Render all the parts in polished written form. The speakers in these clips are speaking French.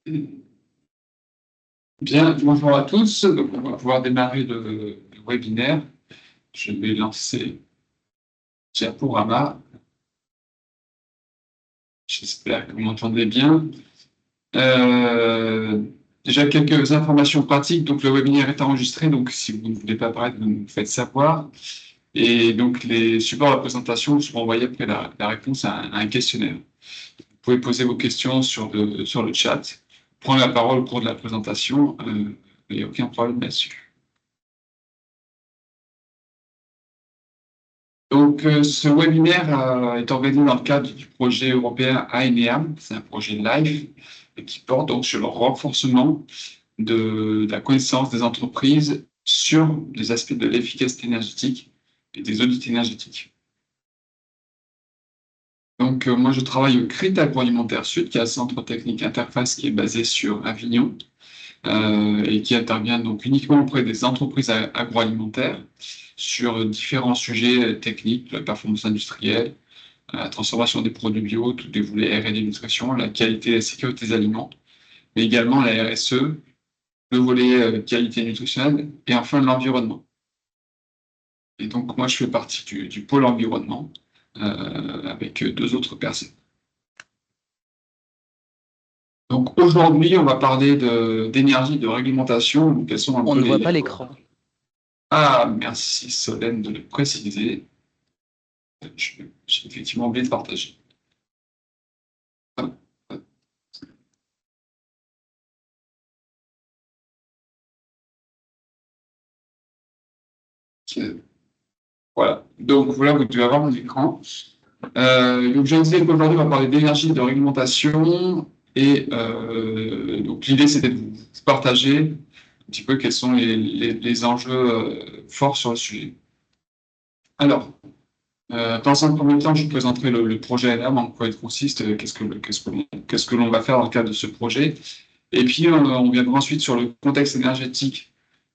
Bien, bonjour à tous. Donc, on va pouvoir démarrer le webinaire. Je vais lancer Diaporama. J'espère que vous m'entendez bien. Euh, Déjà, quelques informations pratiques. Donc, le webinaire est enregistré. Donc, si vous ne voulez pas apparaître, vous nous faites savoir. Et donc, les supports de la présentation seront envoyés après la réponse à un questionnaire. Vous pouvez poser vos questions sur le chat, prendre la parole au cours de la présentation. Il n'y a aucun problème là-dessus. Donc, ce webinaire est organisé dans le cadre du projet européen AENEAM, c'est un projet LIFE et qui porte donc sur le renforcement de la connaissance des entreprises sur les aspects de l'efficacité énergétique et des audits énergétiques. Donc, moi, je travaille au CRIT Agroalimentaire Sud, qui est un centre technique interface qui est basé sur Avignon et qui intervient donc uniquement auprès des entreprises agroalimentaires sur différents sujets techniques, la performance industrielle, la transformation des produits bio, tous les volets R&D nutrition, la qualité et la sécurité des aliments, mais également la RSE, le volet qualité nutritionnelle et enfin l'environnement. Et donc moi je fais partie du pôle environnement avec deux autres personnes. Donc aujourd'hui on va parler d'énergie, de réglementation. Quels sont un On peu ne voit les... pas l'écran. Ah, merci Solène de le préciser. J'ai effectivement oublié de partager. Hop, hop. Voilà. Donc voilà, vous devez avoir mon écran. Donc je disais qu'aujourd'hui, on va parler d'énergie, de réglementation. Et donc l'idée, c'était de vous partager un petit peu quels sont les enjeux forts sur le sujet. Alors, dans un premier temps, je vous présenterai le projet ANAM, en quoi il consiste, qu'est-ce que l'on va faire dans le cadre de ce projet. Et puis, on viendra ensuite sur le contexte énergétique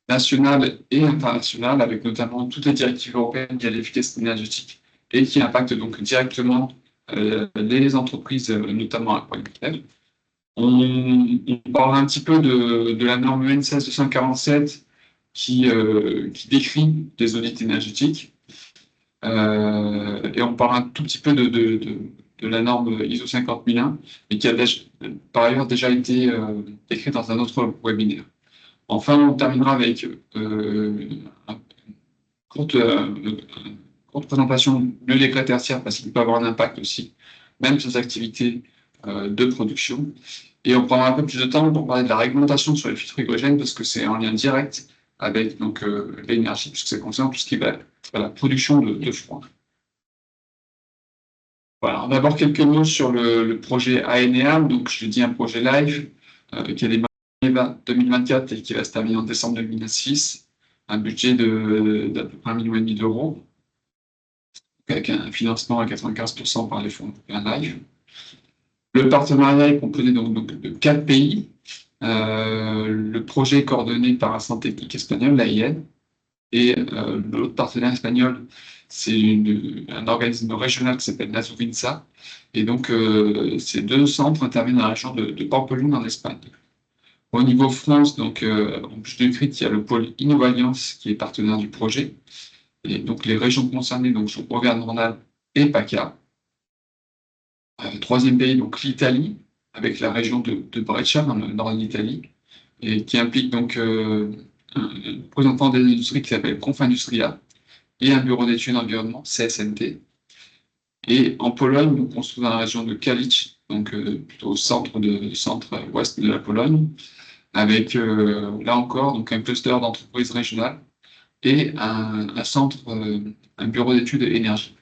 national et international, avec notamment toutes les directives européennes liées à l'efficacité énergétique et qui impactent donc directement les entreprises, notamment agroalimentaires. On parle un petit peu de la norme EN 16247 qui décrit les audits énergétiques. Et on parle un tout petit peu de la norme ISO 50001, mais qui a par ailleurs déjà été décrite dans un autre webinaire. Enfin, on terminera avec une courte, courte présentation du décret tertiaire parce qu'il peut avoir un impact aussi, même sur les activités de production. Et on prendra un peu plus de temps pour parler de la réglementation sur les filtres hydrogène parce que c'est en lien direct avec donc l'énergie, puisque ça concerne tout ce qui va à la production de froid. Voilà, d'abord quelques mots sur le projet AENEAM, donc je dis un projet live qui a démarré en 2024 et qui va se terminer en décembre 2026, un budget d'à peu près 1,5 million d'euros, avec un financement à 95% par les fonds européens live. Le partenariat est composé donc de 4 pays. Le projet est coordonné par un centre technique espagnol, l'AIN, et l'autre partenaire espagnol, c'est un organisme régional qui s'appelle Nasovinsa. Et donc, ces deux centres interviennent dans la région de Pampelune, en Espagne. Au niveau France, donc, en plus de CRIT, il y a le pôle InnoAlliance qui est partenaire du projet. Et donc, les régions concernées donc, sont Auvergne-Rhône-Alpes et PACA. Troisième pays, donc l'Italie, avec la région de Brescia, dans le nord de l'Italie, et qui implique donc un représentant des industries qui s'appelle Confindustria et un bureau d'études environnement, CSNT. Et en Pologne, nous on se trouve dans la région de Kalisz, donc plutôt au centre-ouest de la Pologne, avec là encore donc un cluster d'entreprises régionales et un centre, un bureau d'études énergie.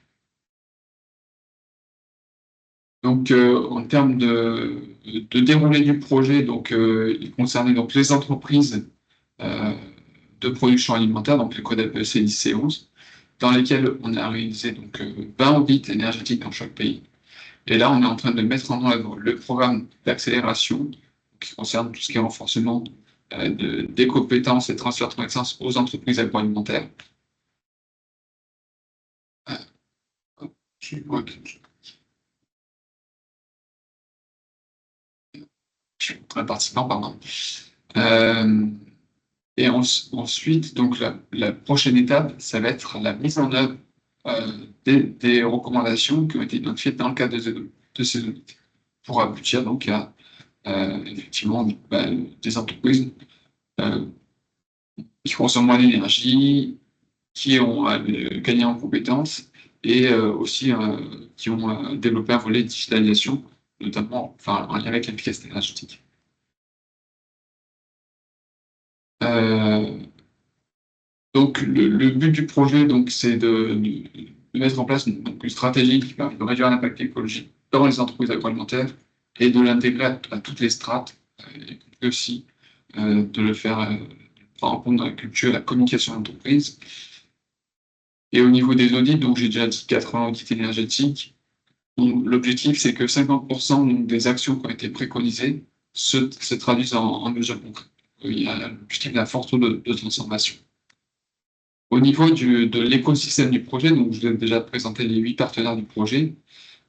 Donc, en termes de déroulé du projet, donc, il concernait donc les entreprises euh, de production alimentaire, donc les codes APEC 10 et 11, dans lesquels on a réalisé donc, 20 audits énergétiques dans chaque pays. Et là, on est en train de mettre en œuvre le programme d'accélération qui concerne tout ce qui est renforcement des compétences et transfert de connaissances aux entreprises agroalimentaires. participants, pardon. Et ensuite, donc la prochaine étape, ça va être la mise en œuvre des recommandations qui ont été identifiées dans le cadre de ces audits, pour aboutir donc à effectivement des entreprises qui consomment moins d'énergie, qui ont gagné en compétences et aussi qui ont développé un volet de digitalisation, notamment en lien avec l'efficacité énergétique. Donc le but du projet, donc, c'est de mettre en place une stratégie qui permet de réduire l'impact écologique dans les entreprises agroalimentaires et de l'intégrer à toutes les strates, et aussi de le faire prendre en compte dans la culture, la communication d'entreprise. Et au niveau des audits, donc j'ai déjà dit 80 audits énergétiques. L'objectif, c'est que 50% des actions qui ont été préconisées se traduisent en mesures concrètes. Il y a l'objectif d'un fort taux de transformation. Au niveau de l'écosystème du projet, donc je vous ai déjà présenté les 8 partenaires du projet,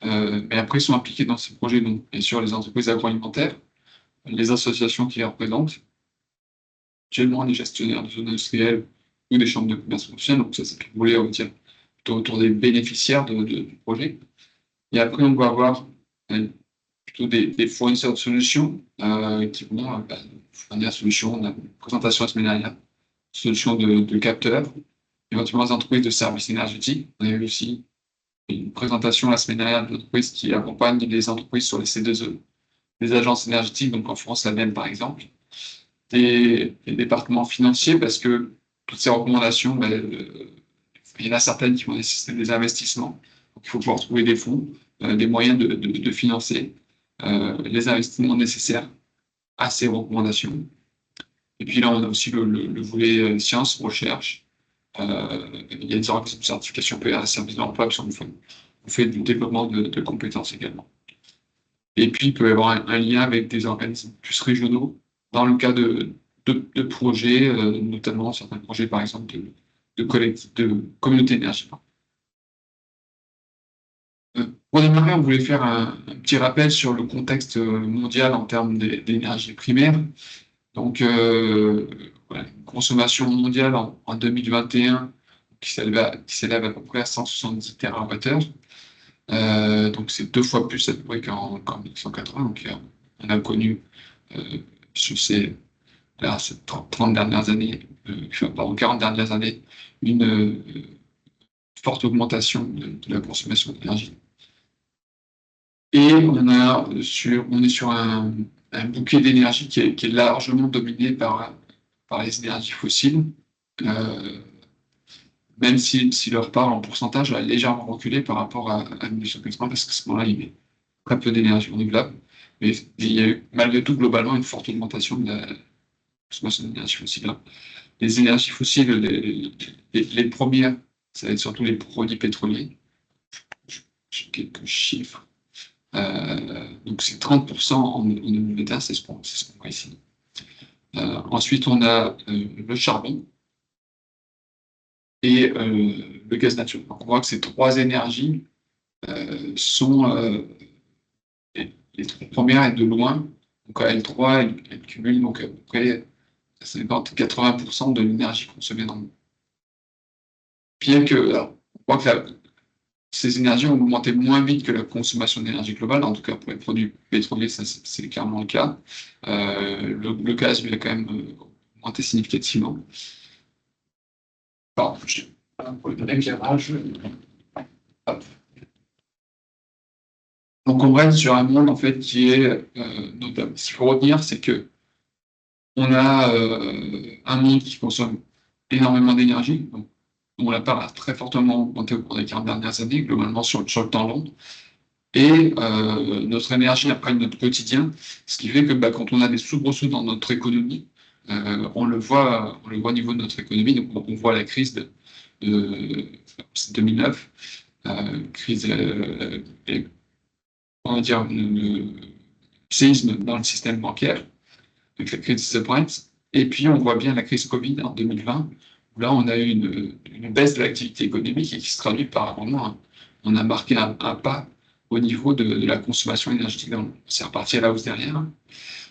mais après sont impliqués dans ces projets, donc bien sûr les entreprises agroalimentaires, les associations qui les représentent, généralement les gestionnaires de zones industrielles ou des chambres de commerce professionnelles, donc ça c'est le volet, on va dire, plutôt autour des bénéficiaires du projet. Et après, on va avoir plutôt des fournisseurs de solutions qui vont fournir la solution, la présentation la semaine dernière, solutions de capteurs, éventuellement des entreprises de services énergétiques. On a eu aussi une présentation la semaine dernière d'entreprises qui accompagnent les entreprises sur les C2E, les agences énergétiques, donc en France, l'ADEME par exemple, des départements financiers, parce que toutes ces recommandations, il y en a certaines qui vont nécessiter des investissements, donc il faut pouvoir trouver des fonds, des moyens de financer les investissements nécessaires à ces recommandations. Et puis là, on a aussi le volet sciences, recherche. Il y a des organismes de certification PA, services de l'emploi, parce qu'on fait du développement de compétences également. Et puis, il peut y avoir un lien avec des organismes plus régionaux, dans le cas de projets, notamment certains projets, par exemple, de communauté énergie. Pour démarrer, on voulait faire un petit rappel sur le contexte mondial en termes d'énergie primaire. Donc, voilà, une consommation mondiale en 2021 qui s'élève à peu près à 170 TWh. Donc, c'est 2 fois plus à peu près qu'en 1980. Donc, on a connu sur ces 30 dernières années, 40 dernières années, une forte augmentation de la consommation d'énergie. Et on est sur un bouquet d'énergie qui est largement dominé par les énergies fossiles, même si leur part en pourcentage a légèrement reculé par rapport à 1980, parce qu'à ce moment-là, il y avait très peu d'énergie renouvelable. Mais il y a eu malgré tout globalement une forte augmentation de la consommation d'énergie fossile. Les énergies fossiles, les premières, ça va être surtout les produits pétroliers. J'ai quelques chiffres. Donc c'est 30% en 2021, c'est ce qu'on voit ici. Ensuite, on a le charbon et le gaz naturel. Donc on voit que ces 3 énergies sont les 3 premières et de loin. Donc à L3, elles cumulent donc à peu près 80% de l'énergie consommée dans le monde. Bien que, alors, on voit que ces énergies ont augmenté moins vite que la consommation d'énergie globale, en tout cas pour les produits pétroliers, ça c'est clairement le cas. Le gaz, lui, a quand même augmenté significativement. Pardon, pour l'éclairage. Donc on reste sur un monde en fait qui est notable. Ce qu'il faut retenir, c'est que on a un monde qui consomme énormément d'énergie, dont la part a très fortement augmenté au cours des 40 dernières années, globalement sur le temps long. Et notre énergie imprègne notre quotidien, ce qui fait que quand on a des soubresauts dans notre économie, on le voit au niveau de notre économie. Donc on voit la crise de 2009, crise, on va dire, le séisme dans le système bancaire, donc la crise des subprimes. Et puis on voit bien la crise Covid en 2020, où là on a eu une baisse de l'activité économique et qui se traduit par on a marqué un pas au niveau de la consommation énergétique dans le monde. C'est reparti à la hausse derrière.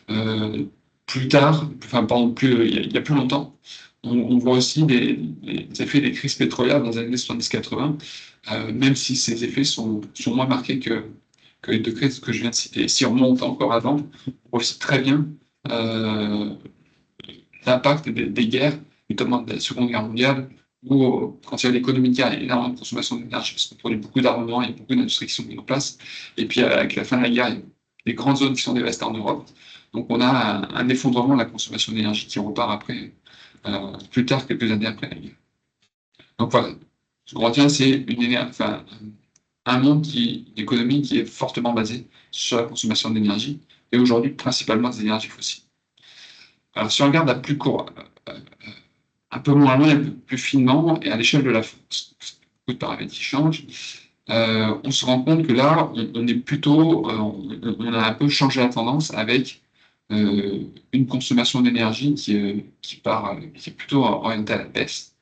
Plus tard, enfin, pardon, il y a plus longtemps, on voit aussi les effets des crises pétrolières dans les années 70-80, même si ces effets sont moins marqués que les deux crises que je viens de citer. Si on monte encore avant, on voit aussi très bien euh, l'impact des guerres, notamment de la Seconde Guerre mondiale, où quand il y a l'économie de guerre, il y a énormément de consommation d'énergie, parce qu'on produit beaucoup d'armements, il y a beaucoup d'industries qui sont mises en place. Et puis avec la fin de la guerre, il y a des grandes zones qui sont dévastées en Europe. Donc on a un effondrement de la consommation d'énergie qui repart après, plus tard, quelques années après la guerre. Donc voilà, ce qu'on retient, c'est enfin, un monde une économie qui est fortement basée sur la consommation d'énergie, et aujourd'hui principalement des énergies fossiles. Alors si on regarde à plus court, un peu moins loin, un peu plus finement, et à l'échelle de la France, beaucoup de paramètres qui changent, on se rend compte que là, on est plutôt, on a un peu changé la tendance avec une consommation d'énergie qui est plutôt orientée à la baisse.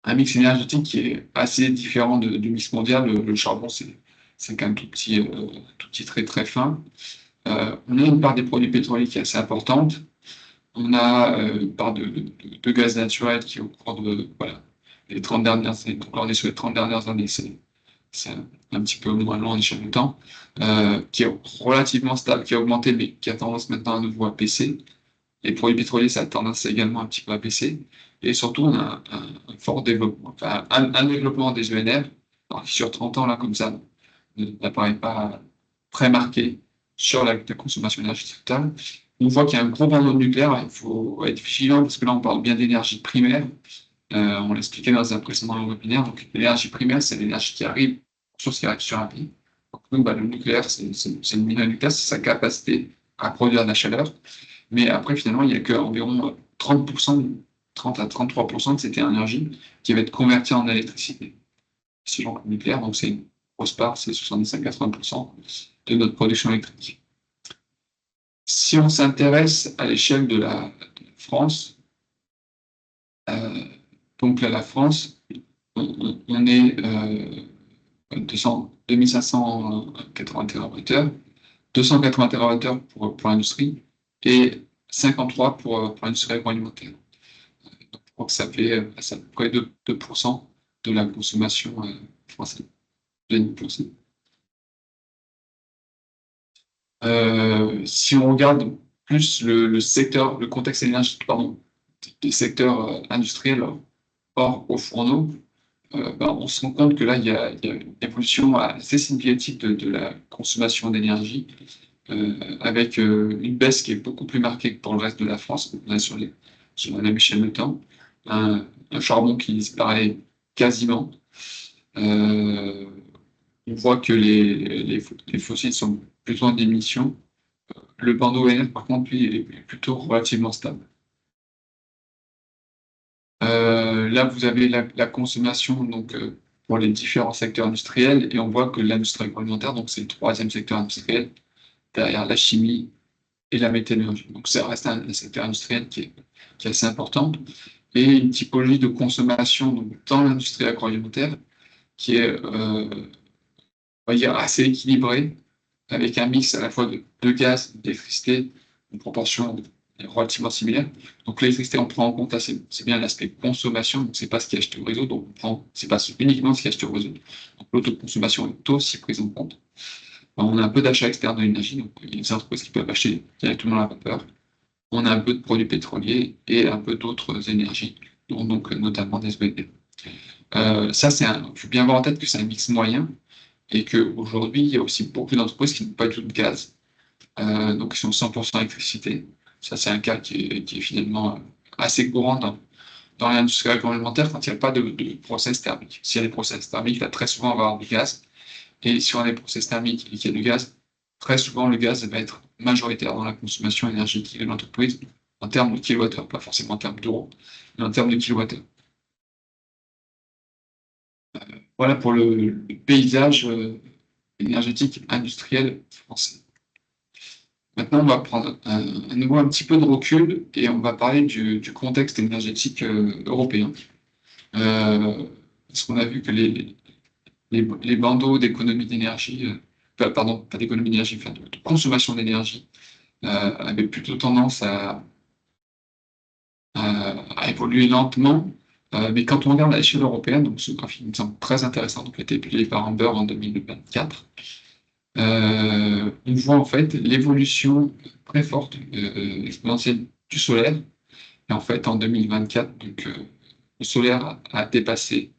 Un mix énergétique qui est assez différent du mix mondial. Le charbon, c'est quand même tout petit, très très fin. On a une part des produits pétroliers qui est assez importante. On a une part de gaz naturel qui, au cours de voilà, les 30 dernières années, donc là on est sur les 30 dernières années, c'est un petit peu moins long en échelle de temps, qui est relativement stable, qui a augmenté, mais qui a tendance maintenant à nouveau à baisser. Les produits pétroliers, ça a tendance également un petit peu à baisser. Et surtout, on a un fort développement, enfin un développement des ENR, alors, qui sur 30 ans, là, comme ça, n'apparaît pas très marqué sur la consommation énergétique totale. On voit qu'il y a un gros bandeau de nucléaire, il faut être vigilant parce que là, on parle bien d'énergie primaire. On l'expliquait dans un précédent webinaire. Donc, l'énergie primaire, c'est l'énergie qui arrive, source qui arrive sur un pays. Donc, nous, le nucléaire, c'est le minerai nucléaire, c'est sa capacité à produire de la chaleur. Mais après, finalement, il n'y a qu'environ 30%, 30 à 33% de cette énergie qui va être convertie en électricité. Selon le nucléaire, donc c'est une grosse part, c'est 70 à 80% de notre production électrique. Si on s'intéresse à l'échelle de la France, donc là, la France, on est 2580 TWh, 280 TWh pour l'industrie et 53 pour l'industrie agroalimentaire. Donc, je crois que ça fait à peu près 2% de la consommation française, de 10%. Si on regarde plus le secteur, le contexte énergétique, pardon, des secteurs industriels hors aux fourneaux, on se rend compte que là, il y a une évolution assez significative de la consommation d'énergie, avec une baisse qui est beaucoup plus marquée que pour le reste de la France. On est sur la même échelle de temps. Un charbon qui disparaît quasiment. On voit que les fossiles sont plutôt en démission. Le bandeau ENR, par contre, lui, est plutôt relativement stable. Là, vous avez la consommation donc, pour les différents secteurs industriels, et on voit que l'industrie agroalimentaire, donc c'est le troisième secteur industriel, derrière la chimie et la métallurgie. Donc ça reste un secteur industriel qui est assez important, et une typologie de consommation donc, dans l'industrie agroalimentaire qui est, on va dire, assez équilibrée, avec un mix à la fois de gaz, d'électricité, une proportion relativement similaire. Donc l'électricité, on prend en compte, c'est bien l'aspect consommation, donc c'est pas ce qui est acheté au réseau, donc c'est pas uniquement ce qui est acheté au réseau. Donc l'autoconsommation est aussi prise en compte. Alors, on a un peu d'achat externe de l'énergie, donc il y a des entreprises qui peuvent acheter directement la vapeur. On a un peu de produits pétroliers et un peu d'autres énergies, dont donc notamment des ENR. Ça, il faut bien avoir en tête que c'est un mix moyen, et qu'aujourd'hui, il y a aussi beaucoup d'entreprises qui n'ont pas du tout de gaz, donc qui sont 100% électricité. Ça, c'est un cas qui est finalement assez courant dans l'industrie agroalimentaire quand il n'y a pas de process thermique. S'il y a des process thermiques, là, très souvent, on va avoir du gaz. Et si on a des process thermiques et qu'il y a du gaz, très souvent, le gaz va être majoritaire dans la consommation énergétique de l'entreprise en termes de kilowattheure, pas forcément en termes d'euros, mais en termes de kilowattheure. Voilà pour le paysage énergétique industriel français. Maintenant, on va prendre à nouveau un petit peu de recul et on va parler du contexte énergétique européen. Parce qu'on a vu que les bandeaux d'économie d'énergie, pardon, pas d'économie d'énergie, enfin de consommation d'énergie, avait plutôt tendance à évoluer lentement. Mais quand on regarde à l'échelle européenne, donc ce graphique me semble très intéressant, donc, qui a été publié par Amber en 2024, on voit en fait l'évolution très forte, exponentielle du solaire. Et en fait, en 2024, donc, le solaire a dépassé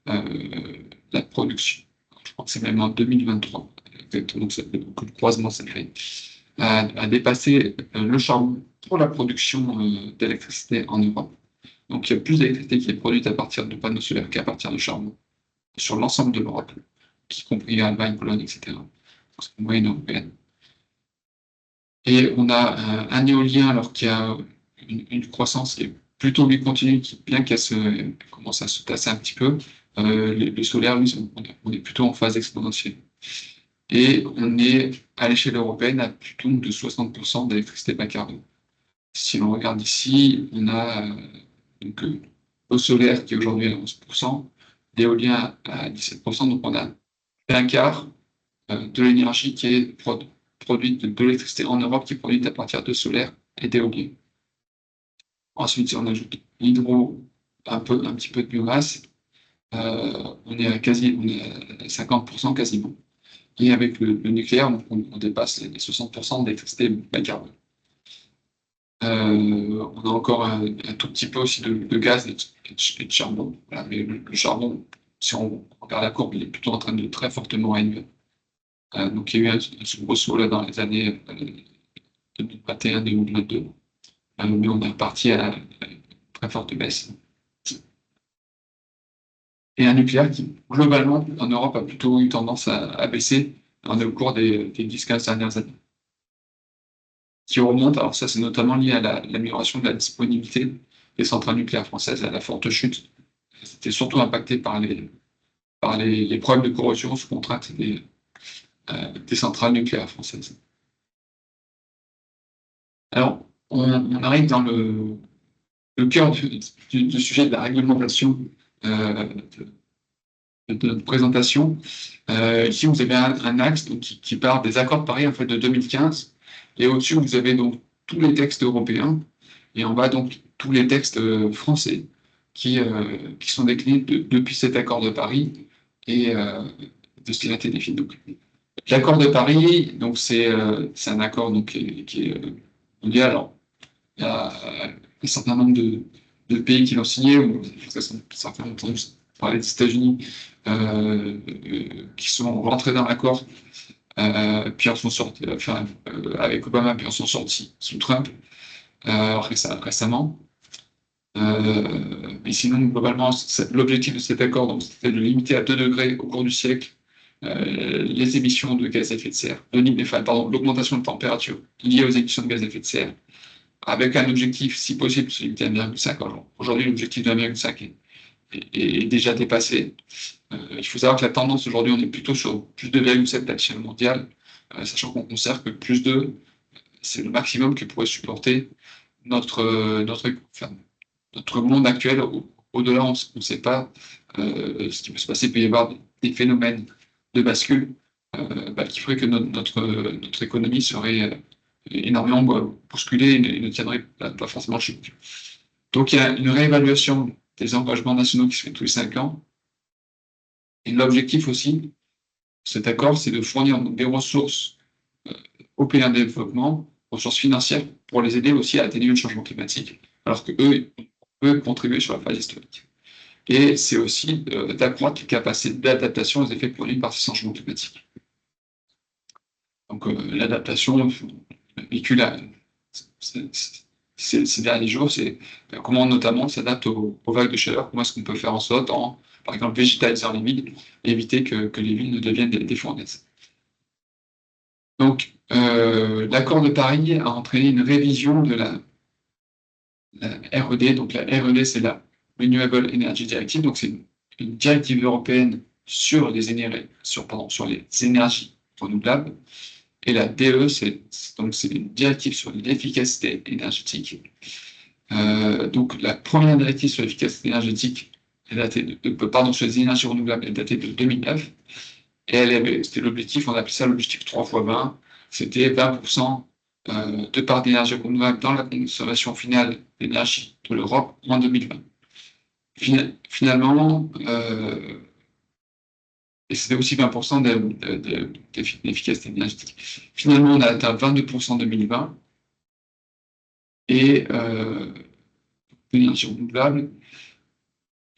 la production. Je crois que c'est même en 2023, exactement, donc le croisement s'est fait, a dépassé le charbon pour la production d'électricité en Europe. Donc, il y a plus d'électricité qui est produite à partir de panneaux solaires qu'à partir de charbon sur l'ensemble de l'Europe, y compris Allemagne, Pologne, etc. Donc, c'est une moyenne européenne. Et on a un éolien alors qui a une croissance qui est plutôt lui continue, bien qu'elle commence à se tasser un petit peu. Le solaire, lui, on est plutôt en phase exponentielle. Et on est à l'échelle européenne à plutôt de 60% d'électricité bas carbone. Si l'on regarde ici, on a donc, le solaire qui est aujourd'hui à 11%, l'éolien à 17%, donc on a un quart de l'énergie qui est produite de l'électricité en Europe qui est produite à partir de solaire et d'éolien. Ensuite, si on ajoute l'hydro, un petit peu de biomasse, on est à 50% quasiment. Et avec le nucléaire, on dépasse les 60% d'électricité bas carbone. On a encore un tout petit peu aussi de gaz et de charbon. Voilà, mais le charbon, si on regarde la courbe, il est plutôt en train de très fortement réduire. Donc il y a eu un soubresaut là dans les années 2021 et 2022, mais on est reparti à une très forte baisse. Et un nucléaire qui, globalement, en Europe, a plutôt eu tendance à baisser au cours des 10-15 dernières années. Qui remonte, alors ça c'est notamment lié à l'amélioration de la disponibilité des centrales nucléaires françaises, à la forte chute. C'était surtout impacté par les problèmes de corrosion sous contrainte des centrales nucléaires françaises. Alors, on arrive dans le cœur du sujet de la réglementation de notre présentation. Ici, vous avez un axe donc, qui part des accords de Paris en fait, de 2015. Et au-dessus, vous avez donc tous les textes européens. Et en bas, donc, tous les textes français qui sont déclinés depuis cet accord de Paris et de ce qui a été défini. Donc, l'accord de Paris, donc, c'est un accord donc, qui est mondial. Alors, il y a un certain nombre de pays qui l'ont signé, ou certains entendu parler des États-Unis, qui sont rentrés dans l'accord, puis en sont sortis, avec Obama, puis en sont sortis sous Trump récemment. Mais sinon, globalement, l'objectif de cet accord, c'était de limiter à 2 degrés au cours du siècle les émissions de gaz à effet de serre, l'augmentation de température liée aux émissions de gaz à effet de serre, avec un objectif, si possible, de limiter à 1,5. Aujourd'hui, l'objectif de 1,5 est déjà dépassé. Il faut savoir que la tendance aujourd'hui, on est plutôt sur plus de 2,7 à l'échelle mondiale, sachant qu'on considère que plus 2, c'est le maximum que pourrait supporter notre monde actuel. Au-delà, on ne sait pas ce qui peut se passer. Il peut y avoir des phénomènes de bascule qui feraient que notre économie serait énormément bousculée et ne tiendrait pas forcément chez nous. Donc il y a une réévaluation des engagements nationaux qui se fait tous les 5 ans. Et l'objectif aussi, cet accord, c'est de fournir des ressources aux pays en développement, ressources financières, pour les aider aussi à atténuer le changement climatique, alors qu'eux peuvent contribuer sur la phase historique. Et c'est aussi d'accroître les capacités d'adaptation aux effets produits par ces changements climatiques. Donc l'adaptation, vécue ces derniers jours, c'est comment notamment on s'adapte aux vagues de chaleur, comment est-ce qu'on peut faire en sorte, par exemple, végétaliser les villes, et éviter que les villes ne deviennent des fournaises. Donc, l'accord de Paris a entraîné une révision de la RED. Donc, la RED, c'est la Renewable Energy Directive. Donc, c'est une directive européenne sur les énergies renouvelables. Et la DE, c'est une directive sur l'efficacité énergétique. Donc, la première directive sur l'efficacité énergétique est datée sur les énergies renouvelables est datée de 2009. Et c'était l'objectif, on appelait ça l'objectif 3 x 20. C'était 20% de part d'énergie renouvelable dans la consommation finale d'énergie de l'Europe en 2020. Finalement, et c'était aussi 20% d'efficacité énergétique. Finalement, on a atteint 22% en 2020 et d'énergie renouvelable,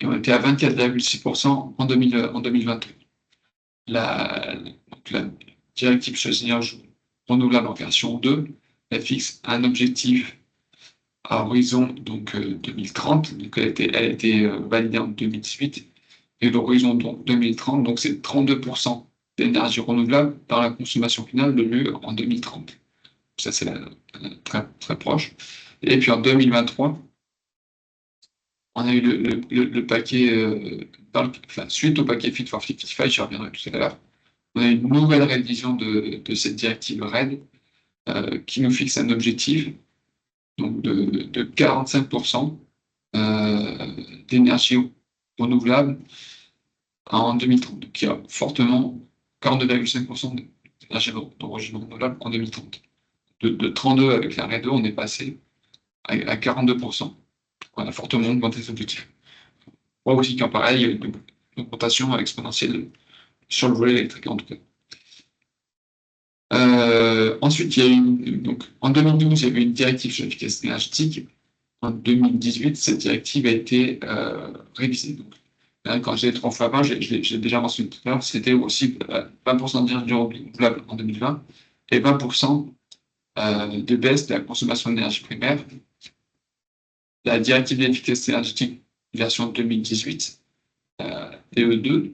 et on était à 24,6% en 2023. Donc la directive sur les énergies renouvelables en version 2, elle fixe un objectif à horizon 2030, donc elle a été validée en 2018, et l'horizon 2030, donc c'est 32% d'énergie renouvelable dans la consommation finale de l'UE en 2030. Ça, c'est très, très proche. Et puis en 2023, on a eu le paquet, suite au paquet Fit for 55, j'y reviendrai tout à l'heure, on a une nouvelle révision de cette directive RED qui nous fixe un objectif donc de 45% d'énergie renouvelable en 2030, donc il y a fortement 42,5% d'énergie d'origine renouvelable en 2030. De 32 avec la RED 2, on est passé à 42%. On a fortement augmenté ces objectifs. On voit aussi qu'en pareil, il y a une augmentation exponentielle sur le volet électrique en tout cas. Ensuite, donc, en 2012, il y avait une directive sur l'efficacité énergétique. En 2018, cette directive a été révisée. Donc, là, quand j'ai 3 fois 20, j'ai déjà mentionné tout à l'heure, c'était aussi 20% d'énergie renouvelable en 2020 et 20% de baisse de la consommation d'énergie primaire. La directive d'efficacité énergétique version 2018, DE2,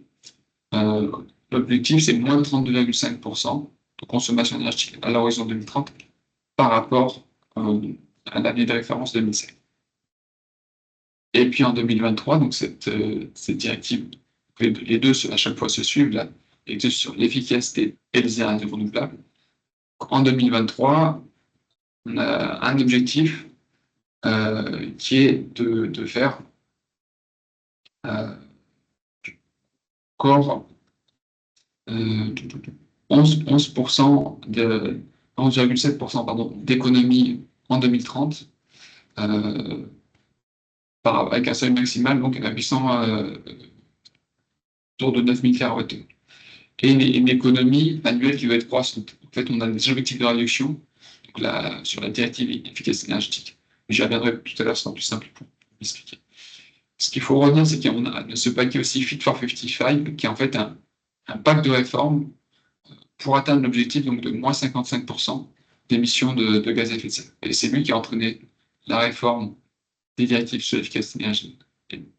l'objectif c'est moins de 32,5% de consommation énergétique à l'horizon 2030 par rapport à l'année de référence 2007. Et puis en 2023, donc cette directive, les deux à chaque fois se suivent, là, sur l'efficacité et les énergies renouvelables. En 2023, on a un objectif qui est de faire encore 11,7% d'économie en 2030, avec un seuil maximal, donc à 800 autour de 9 milliards TWh. Et une économie annuelle qui va être croissante. En fait, on a des objectifs de réduction donc sur la directive efficacité énergétique. J'y reviendrai tout à l'heure, c'est plus simple pour m'expliquer. Ce qu'il faut retenir, c'est qu'on a ce paquet aussi Fit for 55, qui est en fait un pacte de réforme pour atteindre l'objectif donc de moins 55% d'émissions de gaz à effet de serre. Et c'est lui qui a entraîné la réforme des directives sur l'efficacité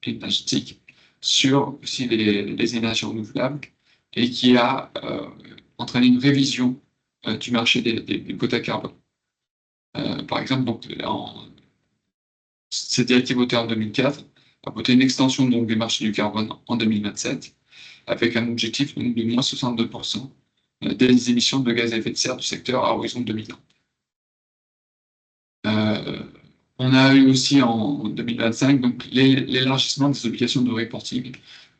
énergétique, sur aussi les énergies renouvelables, et qui a entraîné une révision du marché des quotas carbone. Par exemple, donc, cette directive votée en 2004 a voté une extension donc, des marchés du carbone en 2027, avec un objectif donc, de moins 62% des émissions de gaz à effet de serre du secteur à horizon 2030. On a eu aussi en 2025 donc, l'élargissement des obligations de reporting,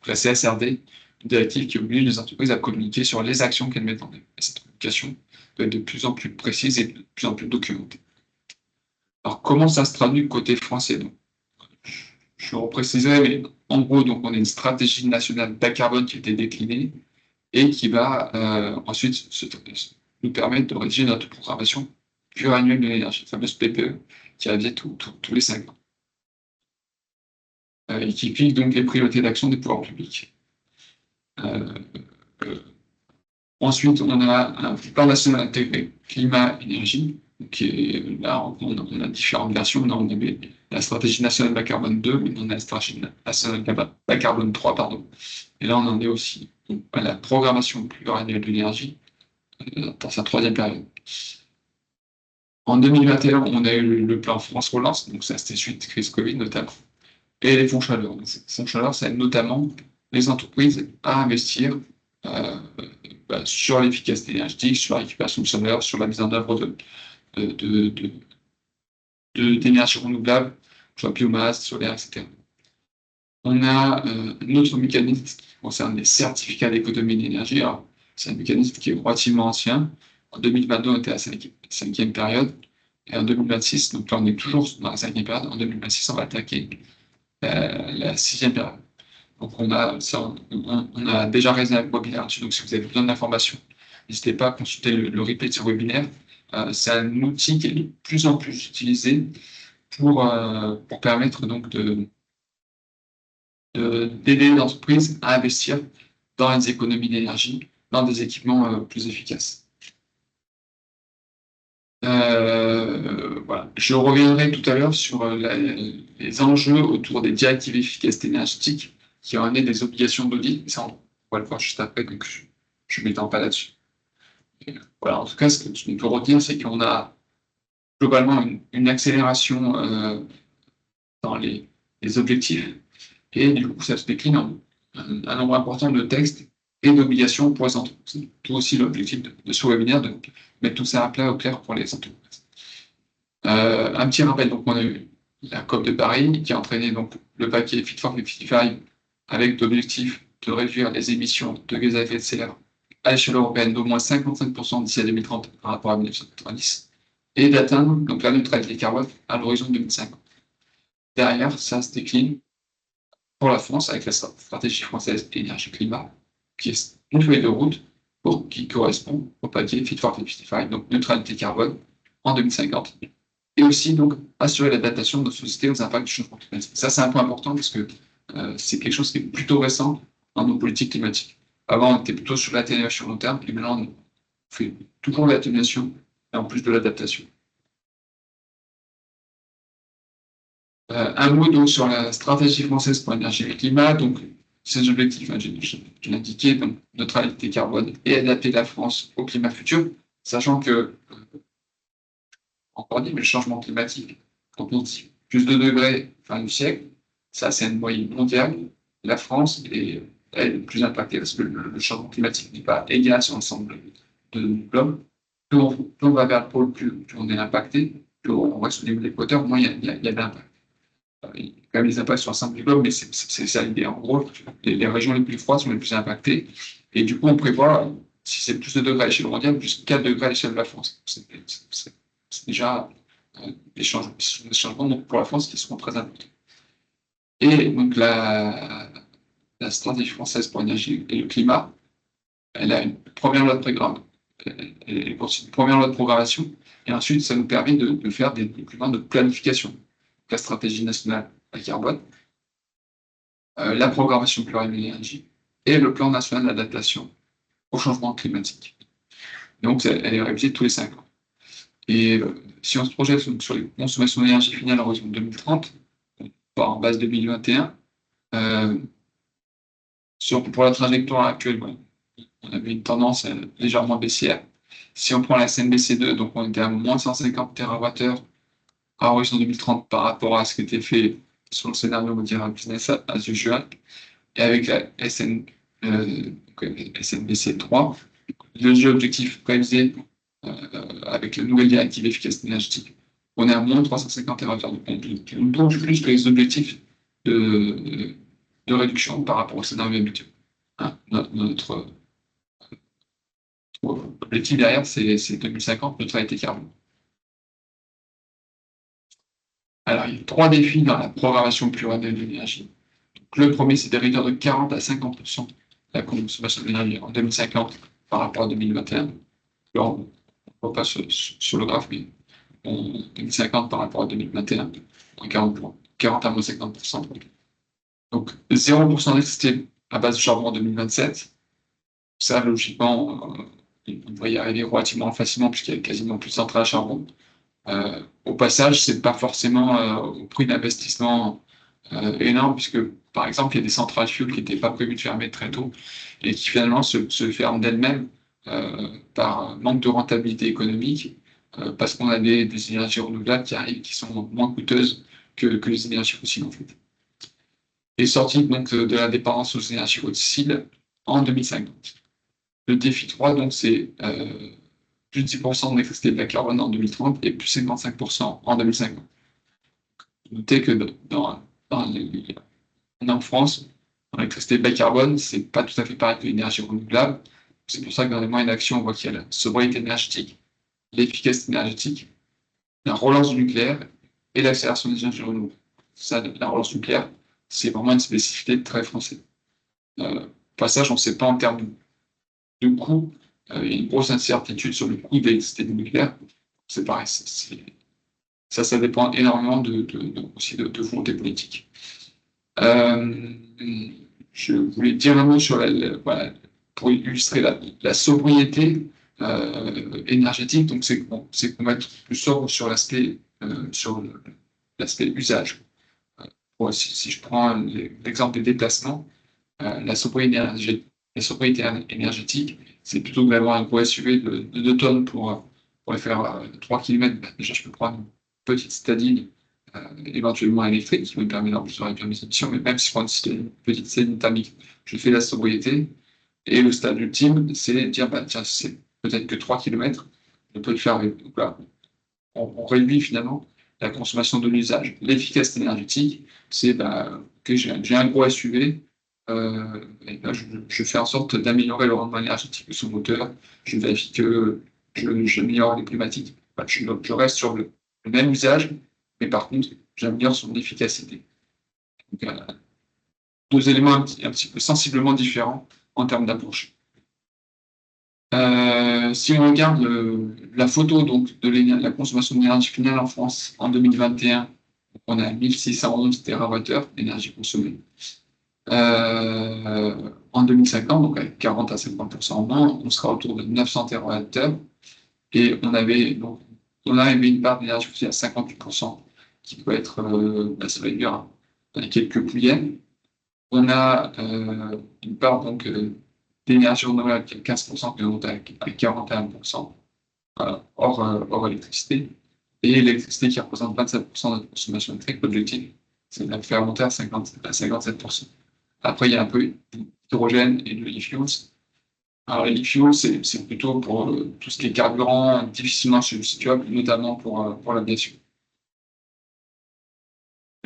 la CSRD, une directive qui oblige les entreprises à communiquer sur les actions qu'elles mettent en œuvre. Cette communication doit être de plus en plus précise et de plus en plus documentée. Alors, comment ça se traduit côté français donc, je repréciserai, mais en gros, donc, on a une stratégie nationale bas carbone qui a été déclinée et qui va ensuite nous permettre de rédiger notre programmation pluriannuelle de l'énergie, la fameuse PPE, qui revient tous les 5 ans. Et qui fixe donc les priorités d'action des pouvoirs publics. Ensuite, on a un plan national intégré climat-énergie, qui est là, on a différentes versions. Là, on avait la stratégie nationale bas carbone 2, mais on a la stratégie nationale bas carbone 3, pardon. Et là, on en est aussi à la programmation pluriannuelle de l'énergie dans sa 3e période. En 2021, on a eu le plan France Relance, donc ça c'était suite crise Covid notamment, et les fonds chaleur. Donc, ces fonds chaleur, ça aide notamment les entreprises à investir sur l'efficacité énergétique, sur la récupération de chaleur, sur la mise en œuvre d'énergie renouvelable, soit biomasse, solaire, etc. On a un autre mécanisme qui concerne les certificats d'économie d'énergie. Alors, c'est un mécanisme qui est relativement ancien, En 2022, on était à la cinquième période. Et en 2026, donc là, on est toujours dans la cinquième période. En 2026, on va attaquer la sixième période. Donc, on a déjà réalisé un webinaire là-dessus. Donc, si vous avez besoin d'informations, n'hésitez pas à consulter le replay de ce webinaire. C'est un outil qui est de plus en plus utilisé pour permettre donc d'aider les entreprises à investir dans les économies d'énergie, dans des équipements plus efficaces. Voilà. Je reviendrai tout à l'heure sur les enjeux autour des directives efficacité énergétique qui ont amené des obligations d'audit. Ça, on va le voir juste après, donc je ne m'étends pas là-dessus. Voilà, en tout cas, ce que peut retenir, c'est qu'on a globalement une accélération dans les objectifs, et du coup, ça se décline en un nombre important de textes et d'obligations pour les entreprises. C'est tout aussi l'objectif de ce webinaire, de mettre tout ça à plat au clair pour les entreprises. Un petit rappel, donc on a eu la COP de Paris qui a entraîné donc le paquet Fit for 55 avec l'objectif de réduire les émissions de gaz à effet de serre à l'échelle européenne d'au moins 55% d'ici à 2030 par rapport à 1990 et d'atteindre donc la neutralité carbone à l'horizon 2050. Derrière, ça se décline pour la France avec la stratégie française énergie-climat, qui est une feuille de route qui correspond au paquet Fit for 55, donc neutralité carbone en 2050. Et aussi donc assurer l'adaptation de nos sociétés aux impacts du changement climatique. Ça, c'est un point important parce que c'est quelque chose qui est plutôt récent dans nos politiques climatiques. Avant, on était plutôt sur l'atténuation long terme, et maintenant, on fait toujours l'atténuation et en plus de l'adaptation. Un mot donc sur la stratégie française pour l'énergie et le climat. Donc, ces objectifs, hein, j'ai indiqué, donc neutralité carbone et adapter la France au climat futur, sachant que, encore dit, mais le changement climatique, quand on dit plus de degrés fin du siècle, ça c'est une moyenne mondiale. La France est elle, plus impactée parce que le changement climatique n'est pas égal sur l'ensemble de globe. Plus on va vers le pôle, plus on est impacté, plus on reste au niveau de l'équateur, moins il y a de l'impact. Il y a quand même des impacts sur l'ensemble du globe, mais c'est ça l'idée. En gros, les régions les plus froides sont les plus impactées. Et du coup, on prévoit, si c'est plus de degrés à l'échelle mondiale, plus 4 degrés à l'échelle de la France. C'est déjà des changements donc, pour la France qui seront très importants. Et donc, la stratégie française pour l'énergie et le climat, elle a une première loi de programme, une première loi de programmation, et ensuite, ça nous permet de faire des documents de planification. La stratégie nationale à carbone, la programmation pluriannuelle de l'énergie et le plan national d'adaptation au changement climatique. Donc, elle est révisée tous les 5 ans. Et si on se projette sur les consommations d'énergie finale à l'horizon 2030, pas en base 2021, pour la trajectoire actuelle, on avait une tendance légèrement baissière. Si on prend la SNBC2, donc on était à moins 150 TWh à horizon 2030 par rapport à ce qui était fait sur le scénario business as usual, et avec la SNBC 3, le objectif réalisé avec la nouvelle directive efficacité énergétique, on est à moins 350 TWh. Donc on bouge plus que les objectifs de réduction par rapport au scénario habituel. Hein, notre objectif derrière, c'est 2050, neutralité carbone. Alors, il y a 3 défis dans la programmation pluriannuelle de l'énergie. Le premier, c'est de réduire de 40 à 50% la consommation d'énergie en 2050 par rapport à 2021. Là, on ne voit pas sur le graphe, mais en 2050 par rapport à 2021, 40 à moins 50%. Donc, 0% d'électricité à base de charbon en 2027. Ça, logiquement, on devrait y arriver relativement facilement puisqu'il y a quasiment plus de centrales à charbon. Au passage, c'est pas forcément au prix d'investissement énorme, puisque par exemple, il y a des centrales fuel qui n'étaient pas prévues de fermer très tôt et qui finalement se ferment d'elles-mêmes par manque de rentabilité économique, parce qu'on a des énergies renouvelables qui arrivent qui sont moins coûteuses que les énergies fossiles en fait. Et sortie donc de la dépendance aux énergies fossiles en 2050. Le défi 3, donc, c'est plus de 10% de l'électricité bas carbone en 2030 et plus 55% en 2050. Notez que en France, dans l'électricité bas carbone, c'est pas tout à fait pareil que l'énergie renouvelable. C'est pour ça que dans les moyens d'action, on voit qu'il y a la sobriété énergétique, l'efficacité énergétique, la relance du nucléaire et l'accélération des énergies renouvelables. Ça, la relance nucléaire, c'est vraiment une spécificité très française. Au passage, on ne sait pas en termes de coût, il y a une grosse incertitude sur le coût d'électricité du nucléaire. C'est pareil, ça dépend énormément aussi de volonté politique. Je voulais dire un mot sur voilà, pour illustrer la sobriété énergétique. Donc, c'est qu'on va être plus sobre sur l'aspect usage. Si je prends l'exemple des déplacements, la sobriété énergétique, c'est plutôt que d'avoir un gros SUV de 2 tonnes pour aller faire 3 km. Déjà, je peux prendre une petite citadine, éventuellement électrique, qui me permet de réduire mes émissions, mais même si je prends une petite citadine thermique, je fais la sobriété. Et le stade ultime, c'est de dire, tiens, c'est peut-être que 3 km, je peux le faire avec. Donc là, on réduit finalement la consommation de l'usage. L'efficacité énergétique, c'est que j'ai un gros SUV, et là, je fais en sorte d'améliorer le rendement énergétique de son moteur, je vérifie que j'améliore les pneumatiques. Je reste sur le même usage, mais par contre, j'améliore son efficacité. Donc, 2 éléments un petit peu sensiblement différents en termes d'approche. Si on regarde la photo donc, de la consommation d'énergie finale en France en 2021, on a 1611 TWh d'énergie consommée. En 2050, donc avec 40 à 50% en moins, on sera autour de 900 TWh. Et on avait une part d'énergie fossile à 58% qui peut être se réduire dans quelques pouliennes. On a une part donc d'énergie renouvelable qui est 15%, qui monte à 41%, hors électricité. Et l'électricité qui représente 27% de notre consommation électrique, l'objectif, c'est de la faire monter à 57%. Après, il y a un peu d'hydrogène et de e-fuels. Alors, les e-fuels, c'est plutôt pour tout ce qui est carburant difficilement substituable, notamment pour l'aviation.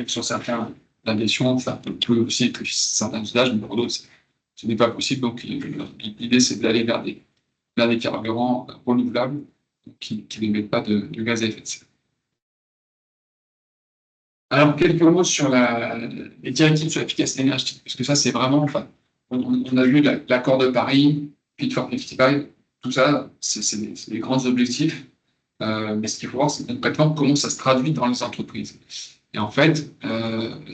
Sur certains, l'aviation, ça peut aussi électrifier certains usages, mais pour d'autres, ce n'est pas possible. Donc, l'idée, c'est d'aller vers des carburants renouvelables qui n'émettent pas de gaz à effet de serre. Alors, quelques mots sur les directives sur l'efficacité énergétique, parce que ça, c'est vraiment, on a vu l'accord de Paris, Fit for 55, tout ça, c'est les grands objectifs. Mais ce qu'il faut voir, c'est concrètement comment ça se traduit dans les entreprises. Et en fait,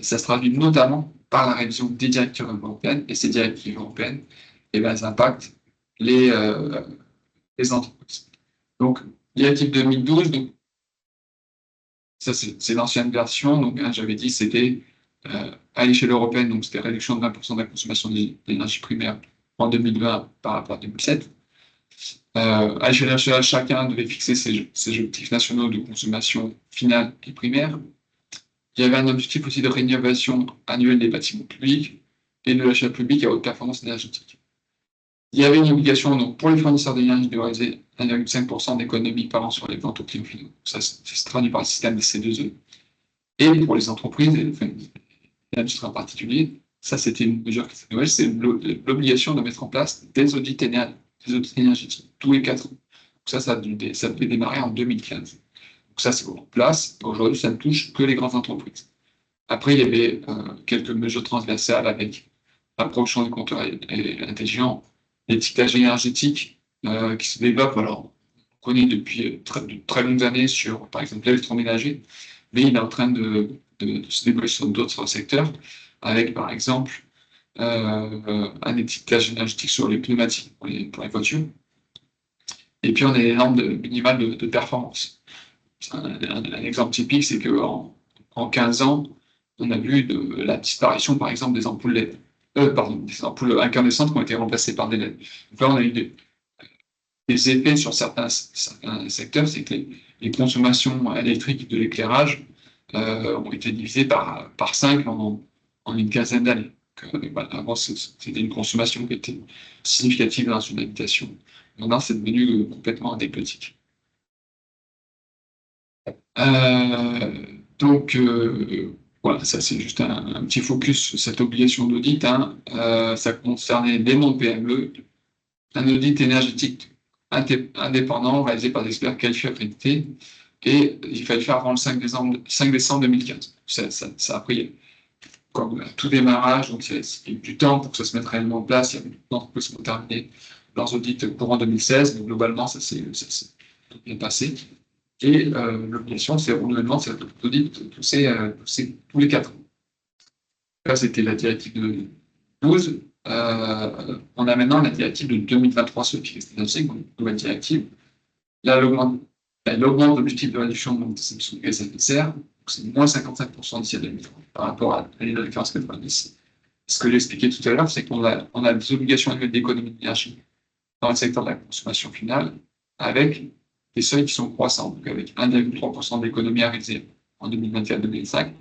ça se traduit notamment par la révision des directives européennes, et ces directives européennes, elles impactent les entreprises. Donc, directive 2012, donc, ça c'est l'ancienne version, donc j'avais dit c'était à l'échelle européenne, donc c'était réduction de 20% de la consommation d'énergie primaire en 2020 par rapport à 2007. À l'échelle nationale, chacun devait fixer ses objectifs nationaux de consommation finale et primaire. Il y avait un objectif aussi de rénovation annuelle des bâtiments publics et de l'achat public à haute performance énergétique. Il y avait une obligation donc, pour les fournisseurs d'énergie de réaliser 1,5% d'économie par an sur les ventes au client final. Ça se traduit par le système des C2E. Et pour les entreprises, et l'industrie en particulier, ça c'était une mesure qui était nouvelle, c'est l'obligation de mettre en place des audits énergétiques tous les 4 ans. Donc ça devait démarrer en 2015. Donc ça, c'est en place. Aujourd'hui, ça ne touche que les grandes entreprises. Après, il y avait quelques mesures transversales avec la production des compteurs intelligents, l'étiquetage énergétique qui se développe. Alors, on connaît depuis de très longues années sur, par exemple, l'électroménager, mais il est en train de se développer sur d'autres secteurs, avec, par exemple, un étiquetage énergétique sur les pneumatiques pour les voitures. Et puis, on a les normes minimales de performance. Un exemple typique, c'est qu'en 15 ans, on a vu la disparition, par exemple, des ampoules LED. Des ampoules incandescentes qui ont été remplacées par des LED. Donc là, on a eu des effets sur certains secteurs, c'est que les consommations électriques de l'éclairage ont été divisées par 5 en une quinzaine d'années. Avant, c'était une consommation qui était significative dans une habitation. Maintenant, c'est devenu complètement anecdotique. Donc, voilà, ça c'est juste un petit focus sur cette obligation d'audit. Ça concernait les non-PME, un audit énergétique indépendant réalisé par des experts qualifiés accrédités, et il fallait le faire avant le 5 décembre 2015. Ça a pris comme tout démarrage, donc il y a eu du temps pour que ça se mette réellement en place. Il y a beaucoup d'entreprises qui ont terminé leurs audits courant 2016, mais globalement, ça s'est bien passé. Et l'obligation, c'est le renouvellement de cet audit tous les 4 ans. Là, c'était la directive de 12. On a maintenant la directive de 2023 sur l'efficacité énergétique, donc une nouvelle directive. Là, elle augmente l'objectif de réduction de des émissions de gaz à effet de serre. C'est moins 55% d'ici à 2030 par rapport à l'année de référence 90. Ce que j'ai expliqué tout à l'heure, c'est qu'on a des obligations annuelles d'économie d'énergie dans le secteur de la consommation finale, avec des seuils qui sont croissants, donc avec 1,3% d'économie à réaliser en 2024-2025,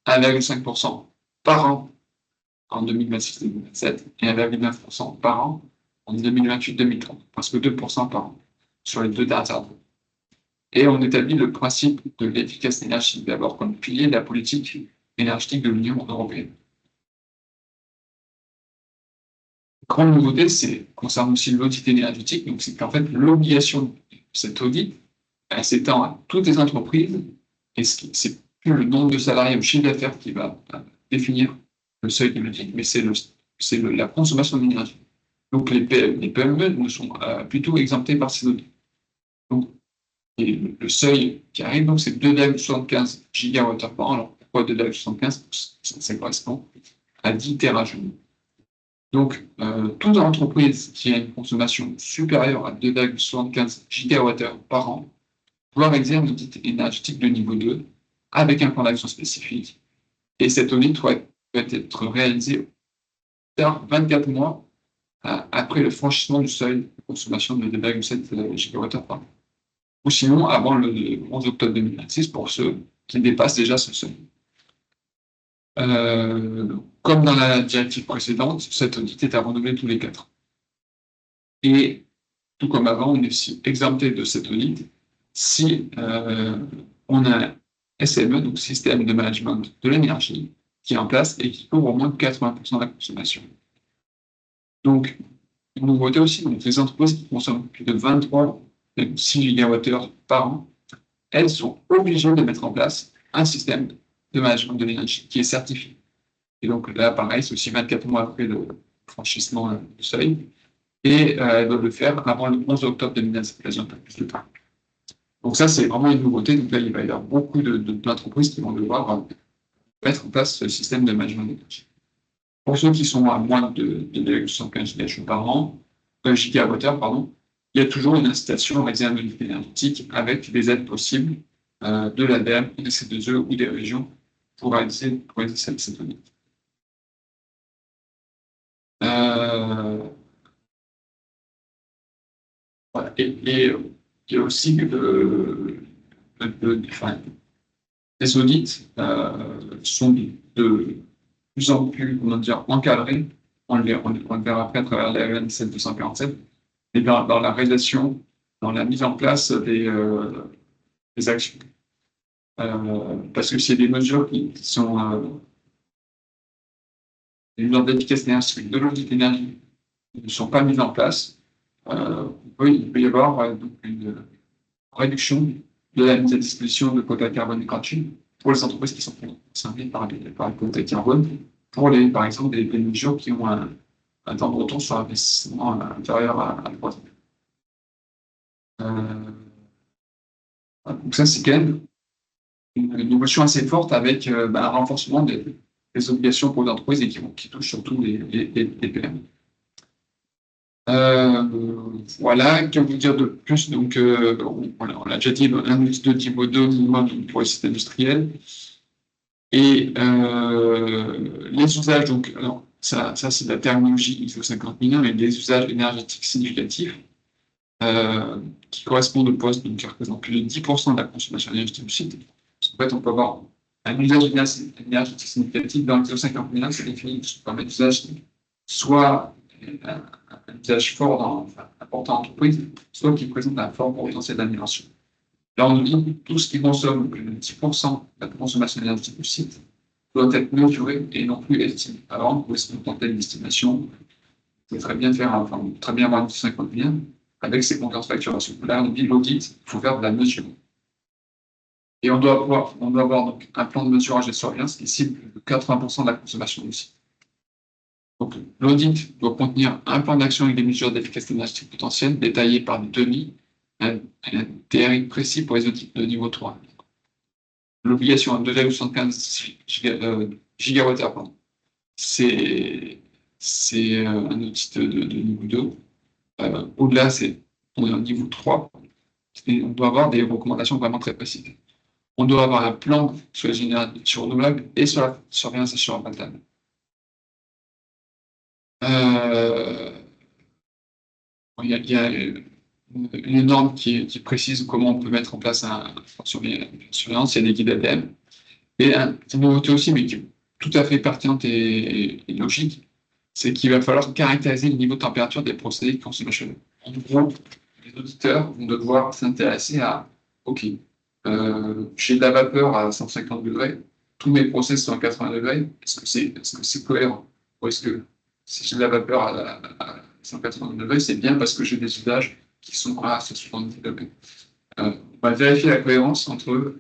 1,5% par an en 2026-2027 et 1,9% par an en 2028-2030, presque 2% par an sur les 2 dernières années. Et on établit le principe de l'efficacité énergétique d'abord comme pilier de la politique énergétique de l'Union européenne. Grande nouveauté, c'est concernant aussi l'audit énergétique, donc c'est qu'en fait l'obligation de cet audit, elle s'étend à toutes les entreprises, et c'est plus le nombre de salariés ou chiffre d'affaires qui va définir le seuil de l'audit, mais c'est la consommation d'énergie. Donc les PME sont plutôt exemptés par ces audits. Donc, et le seuil qui arrive, donc, c'est 2,75 gigawattheures par an. Alors, pourquoi 2,75? Ça correspond à 10 terajoules. Donc, toute entreprise qui a une consommation supérieure à 2,75 gigawattheures par an doit réaliser un audit énergétique de niveau 2 avec un plan d'action spécifique. Et cet audit doit être réalisé 24 mois après le franchissement du seuil de consommation de 2,7 gigawattheures par an. Ou sinon avant le 11 octobre 2026 pour ceux qui dépassent déjà ce seuil. Comme dans la directive précédente, cet audit est à renouveler tous les 4 ans. Et tout comme avant, on est aussi exempté de cet audit si on a un SME, donc système de management de l'énergie, qui est en place et qui couvre au moins 80% de la consommation. Donc, une nouveauté aussi, donc les entreprises qui consomment plus de 23,6 gigawattheures par an, elles sont obligées de mettre en place un système de management de l'énergie qui est certifié. Et donc là, pareil, c'est aussi 24 mois après le franchissement du seuil, et elles doivent le faire avant le 11 octobre 2027, elles ont pas plus de temps. Donc ça, c'est vraiment une nouveauté. Donc là, il va y avoir beaucoup d'entreprises qui vont devoir mettre en place ce système de management d'énergie. Pour ceux qui sont à moins de 2,75 gigawattheures, pardon, il y a toujours une incitation à réaliser un audit énergétique avec des aides possibles de l'ADEME, des C2E ou des régions pour réaliser cette audit. Voilà. Et il y a aussi les audits sont de plus en plus, comment dire, encadrés. On le verra après à travers la RN 7247, et dans la réalisation, dans la mise en place des actions. Parce que c'est des mesures qui sont des mesures d'efficacité énergétique, de l'audit énergie, qui ne sont pas mises en place. Il peut y avoir donc une réduction de la mise à disposition de quotas carbone gratuits pour les entreprises qui sont concernées par les quotas carbone, pour par exemple des mesures qui ont un temps de retour sur investissement inférieur à 3 ans. Donc ça, c'est quand même une notion assez forte avec un renforcement des obligations pour les entreprises et qui touchent surtout les PME. Voilà, que vous dire de plus? Donc, on l'a déjà dit, un outil de niveau 2 minimum pour les sites industriels. Et les usages, donc, alors, ça c'est de la terminologie ISO 50001, mais des usages énergétiques significatifs qui correspondent au poste, donc qui représentent plus de 10% de la consommation énergétique du site. En fait, on peut avoir un usage énergétique significatif dans l'ISO 50001, c'est défini comme un usage soit un usage fort important en entreprise, soit qui présente un fort potentiel d'amélioration. Là, on nous dit tout ce qui consomme plus de 10% de la consommation énergétique du site doit être mesuré et non plus estimé. Avant, on pouvait se contenter d'une estimation c'est très bien de faire, enfin, très bien avoir une 50 bien, avec ces confiances facturation. Là, on dit l'audit, il faut faire de la mesure. Et on doit avoir donc un plan de mesurage et de surveillance qui cible 80% de la consommation du site. Donc, l'audit doit contenir un plan d'action avec des mesures d'efficacité énergétique potentielle détaillées par des devis, un TRI précis pour les audits de niveau 3. L'obligation à 2,75 gigawattheures, pardon. C'est un audit de niveau 2. Au-delà, on est au niveau 3. Et on doit avoir des recommandations vraiment très précises. On doit avoir un plan sur les générations renouvelables et sur la surveillance assurée. Euh, il y a une norme qui précise comment on peut mettre en place une surveillance. Il y a des guides ADM. Et une nouveauté aussi, mais qui est tout à fait pertinente et logique, c'est qu'il va falloir caractériser le niveau de température des procédés de consommation. En gros, les auditeurs vont devoir s'intéresser à, OK, j'ai de la vapeur à 150 degrés, tous mes process sont à 80 degrés, est-ce que c'est cohérent? Ou est-ce que si j'ai de la vapeur à 180 degrés, c'est bien parce que j'ai des usages qui sont à 170 degrés? On va vérifier la cohérence entre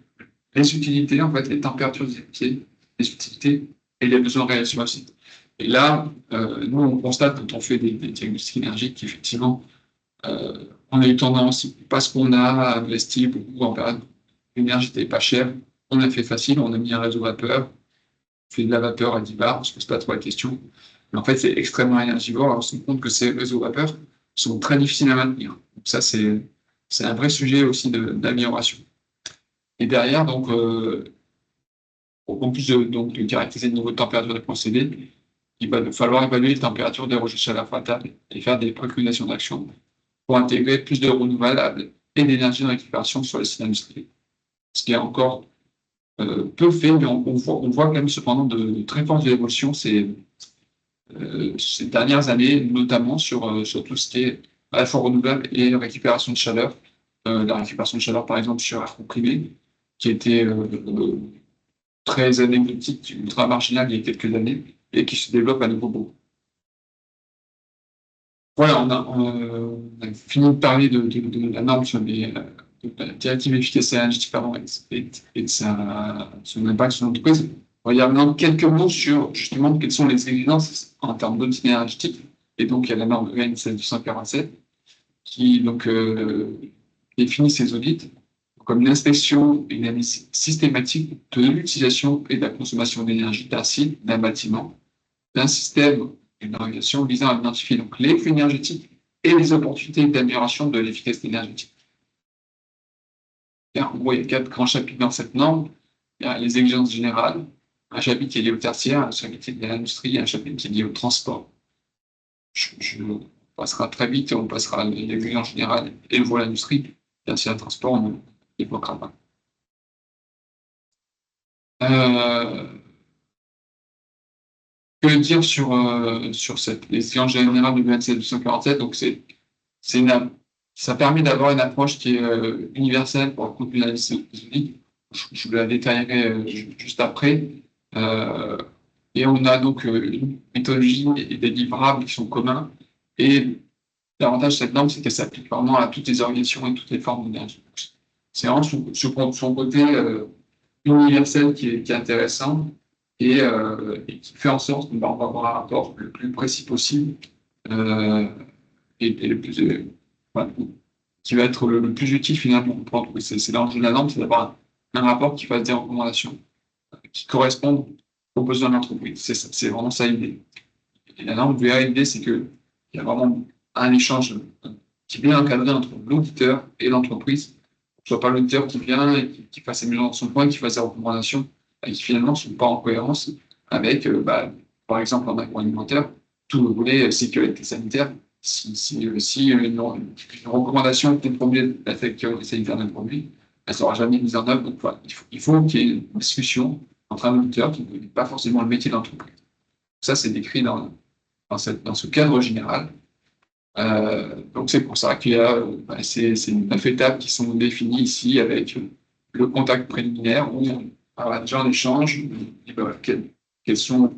les utilités, en fait, les températures des métiers, les utilités et les besoins réels sur le site. Et là, nous, on constate quand on fait des diagnostics énergiques qu'effectivement, on a eu tendance, parce qu'on a investi beaucoup en période où l'énergie n'était pas chère, on a fait facile, on a mis un réseau vapeur, on fait de la vapeur à 10 bars, on ne se pose pas trop la question. Mais en fait, c'est extrêmement énergivore. Alors, on se rend compte que ces réseaux vapeur sont très difficiles à maintenir. Donc ça, c'est un vrai sujet aussi d'amélioration. Et derrière, donc, en plus de caractériser le niveau de température des procédés, il va falloir évaluer les températures des rejets de chaleur frontale et faire des préconisations d'action pour intégrer plus de renouvelables et d'énergie de récupération sur les sites industriels. Ce qui est encore peu fait, mais on voit quand même cependant de très fortes évolutions ces dernières années, notamment sur tout ce qui est à la fois renouvelable et récupération de chaleur. La récupération de chaleur, par exemple, sur air comprimé, qui était très anecdotique, ultra marginal il y a quelques années, et qui se développe à nouveau beaucoup. Voilà, on a fini de parler de la norme sur de la directive efficacité énergétique et de son impact sur l'entreprise. On va dire maintenant quelques mots sur justement quelles sont les exigences en termes d'audit énergétique. Et donc, il y a la norme EN 17247 qui donc, définit ces audits comme l'inspection et une analyse systématique de l'utilisation et de la consommation d'énergie d'un site, d'un bâtiment, d'un système, d'une organisation visant à identifier donc les flux énergétiques et les opportunités d'amélioration de l'efficacité énergétique. En gros, il y a 4 grands chapitres dans cette norme. Il y a les exigences générales, un chapitre qui est lié au tertiaire, un chapitre qui est lié à l'industrie, un chapitre qui est lié au transport. On passera très vite, on passera les exigences générales et le volet industrie. Bien sûr, le transport, on ne l'évoquera pas. Que dire sur cette exigence générale du 27247? Donc, ça permet d'avoir une approche qui est universelle pour le contenu de l'analyse économique. Je vous la détaillerai juste après. Et on a donc une méthodologie et des livrables qui sont communs. Et l'avantage de cette norme, c'est qu'elle s'applique vraiment à toutes les organisations et toutes les formes d'énergie. C'est vraiment son côté universel qui est intéressant et qui fait en sorte qu'on va avoir un rapport le plus précis possible et le plus voilà, qui va être le plus utile finalement pour l'entreprise. C'est l'enjeu de la norme, c'est d'avoir un rapport qui fasse des recommandations qui correspondent aux besoins de l'entreprise. C'est vraiment ça l'idée. Et la norme du R&D, c'est qu'il y a vraiment un échange qui est bien encadré entre l'auditeur et l'entreprise. Ce soit pas l'auditeur qui vient et qui fasse ses mesures dans son coin, qui fasse des recommandations et qui finalement ne sont pas en cohérence avec, par exemple, en agroalimentaire, tout le volet sécurité sanitaire. Si une recommandation compromet la sécurité sanitaire d'un produit, elle ne sera jamais mise en œuvre. Donc, voilà, il faut qu'il y ait une discussion entre un auditeur qui ne connaît pas forcément le métier d'entreprise. Ça, c'est décrit dans ce cadre général. Donc, c'est pour ça qu'il y a ces 9 étapes qui sont définies ici avec le contact préliminaire où on a déjà un échange, quels sont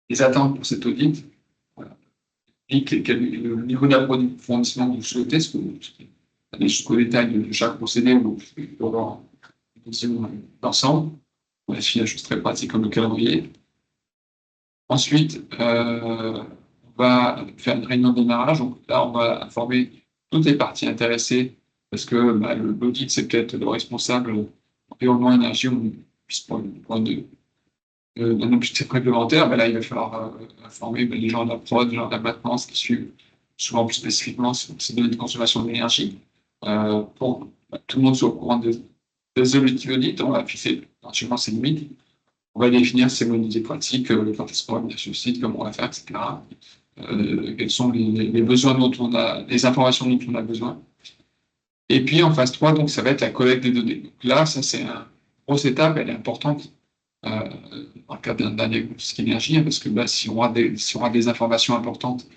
les attentes pour cet audit, et le niveau d'approfondissement que vous souhaitez, ce que vous allez jusqu'au détail de chaque procédé ou pour avoir une vision d'ensemble. On va finir des choses très pratiques comme le calendrier. Ensuite, on va faire une réunion de démarrage. Donc là, on va informer toutes les parties intéressées parce que l'audit, c'est peut-être le responsable environnement énergie, on puisse prendre le point d'un objectif réglementaire. Là, il va falloir informer les gens de la prod, les gens de la maintenance qui suivent souvent plus spécifiquement ces données de consommation d'énergie pour que tout le monde soit au courant des objectifs d'audit. On va fixer éventuellement ses limites. On va définir ses modalités pratiques, quand est-ce qu'on va venir sur le site, comment on va faire, etc. Quels sont les besoins dont on a, les informations dont on a besoin. Et puis en phase 3, donc, ça va être la collecte des données. Donc là, ça c'est une grosse étape, elle est importante dans le cadre d'un diagnostic énergie, parce que si on a des informations importantes,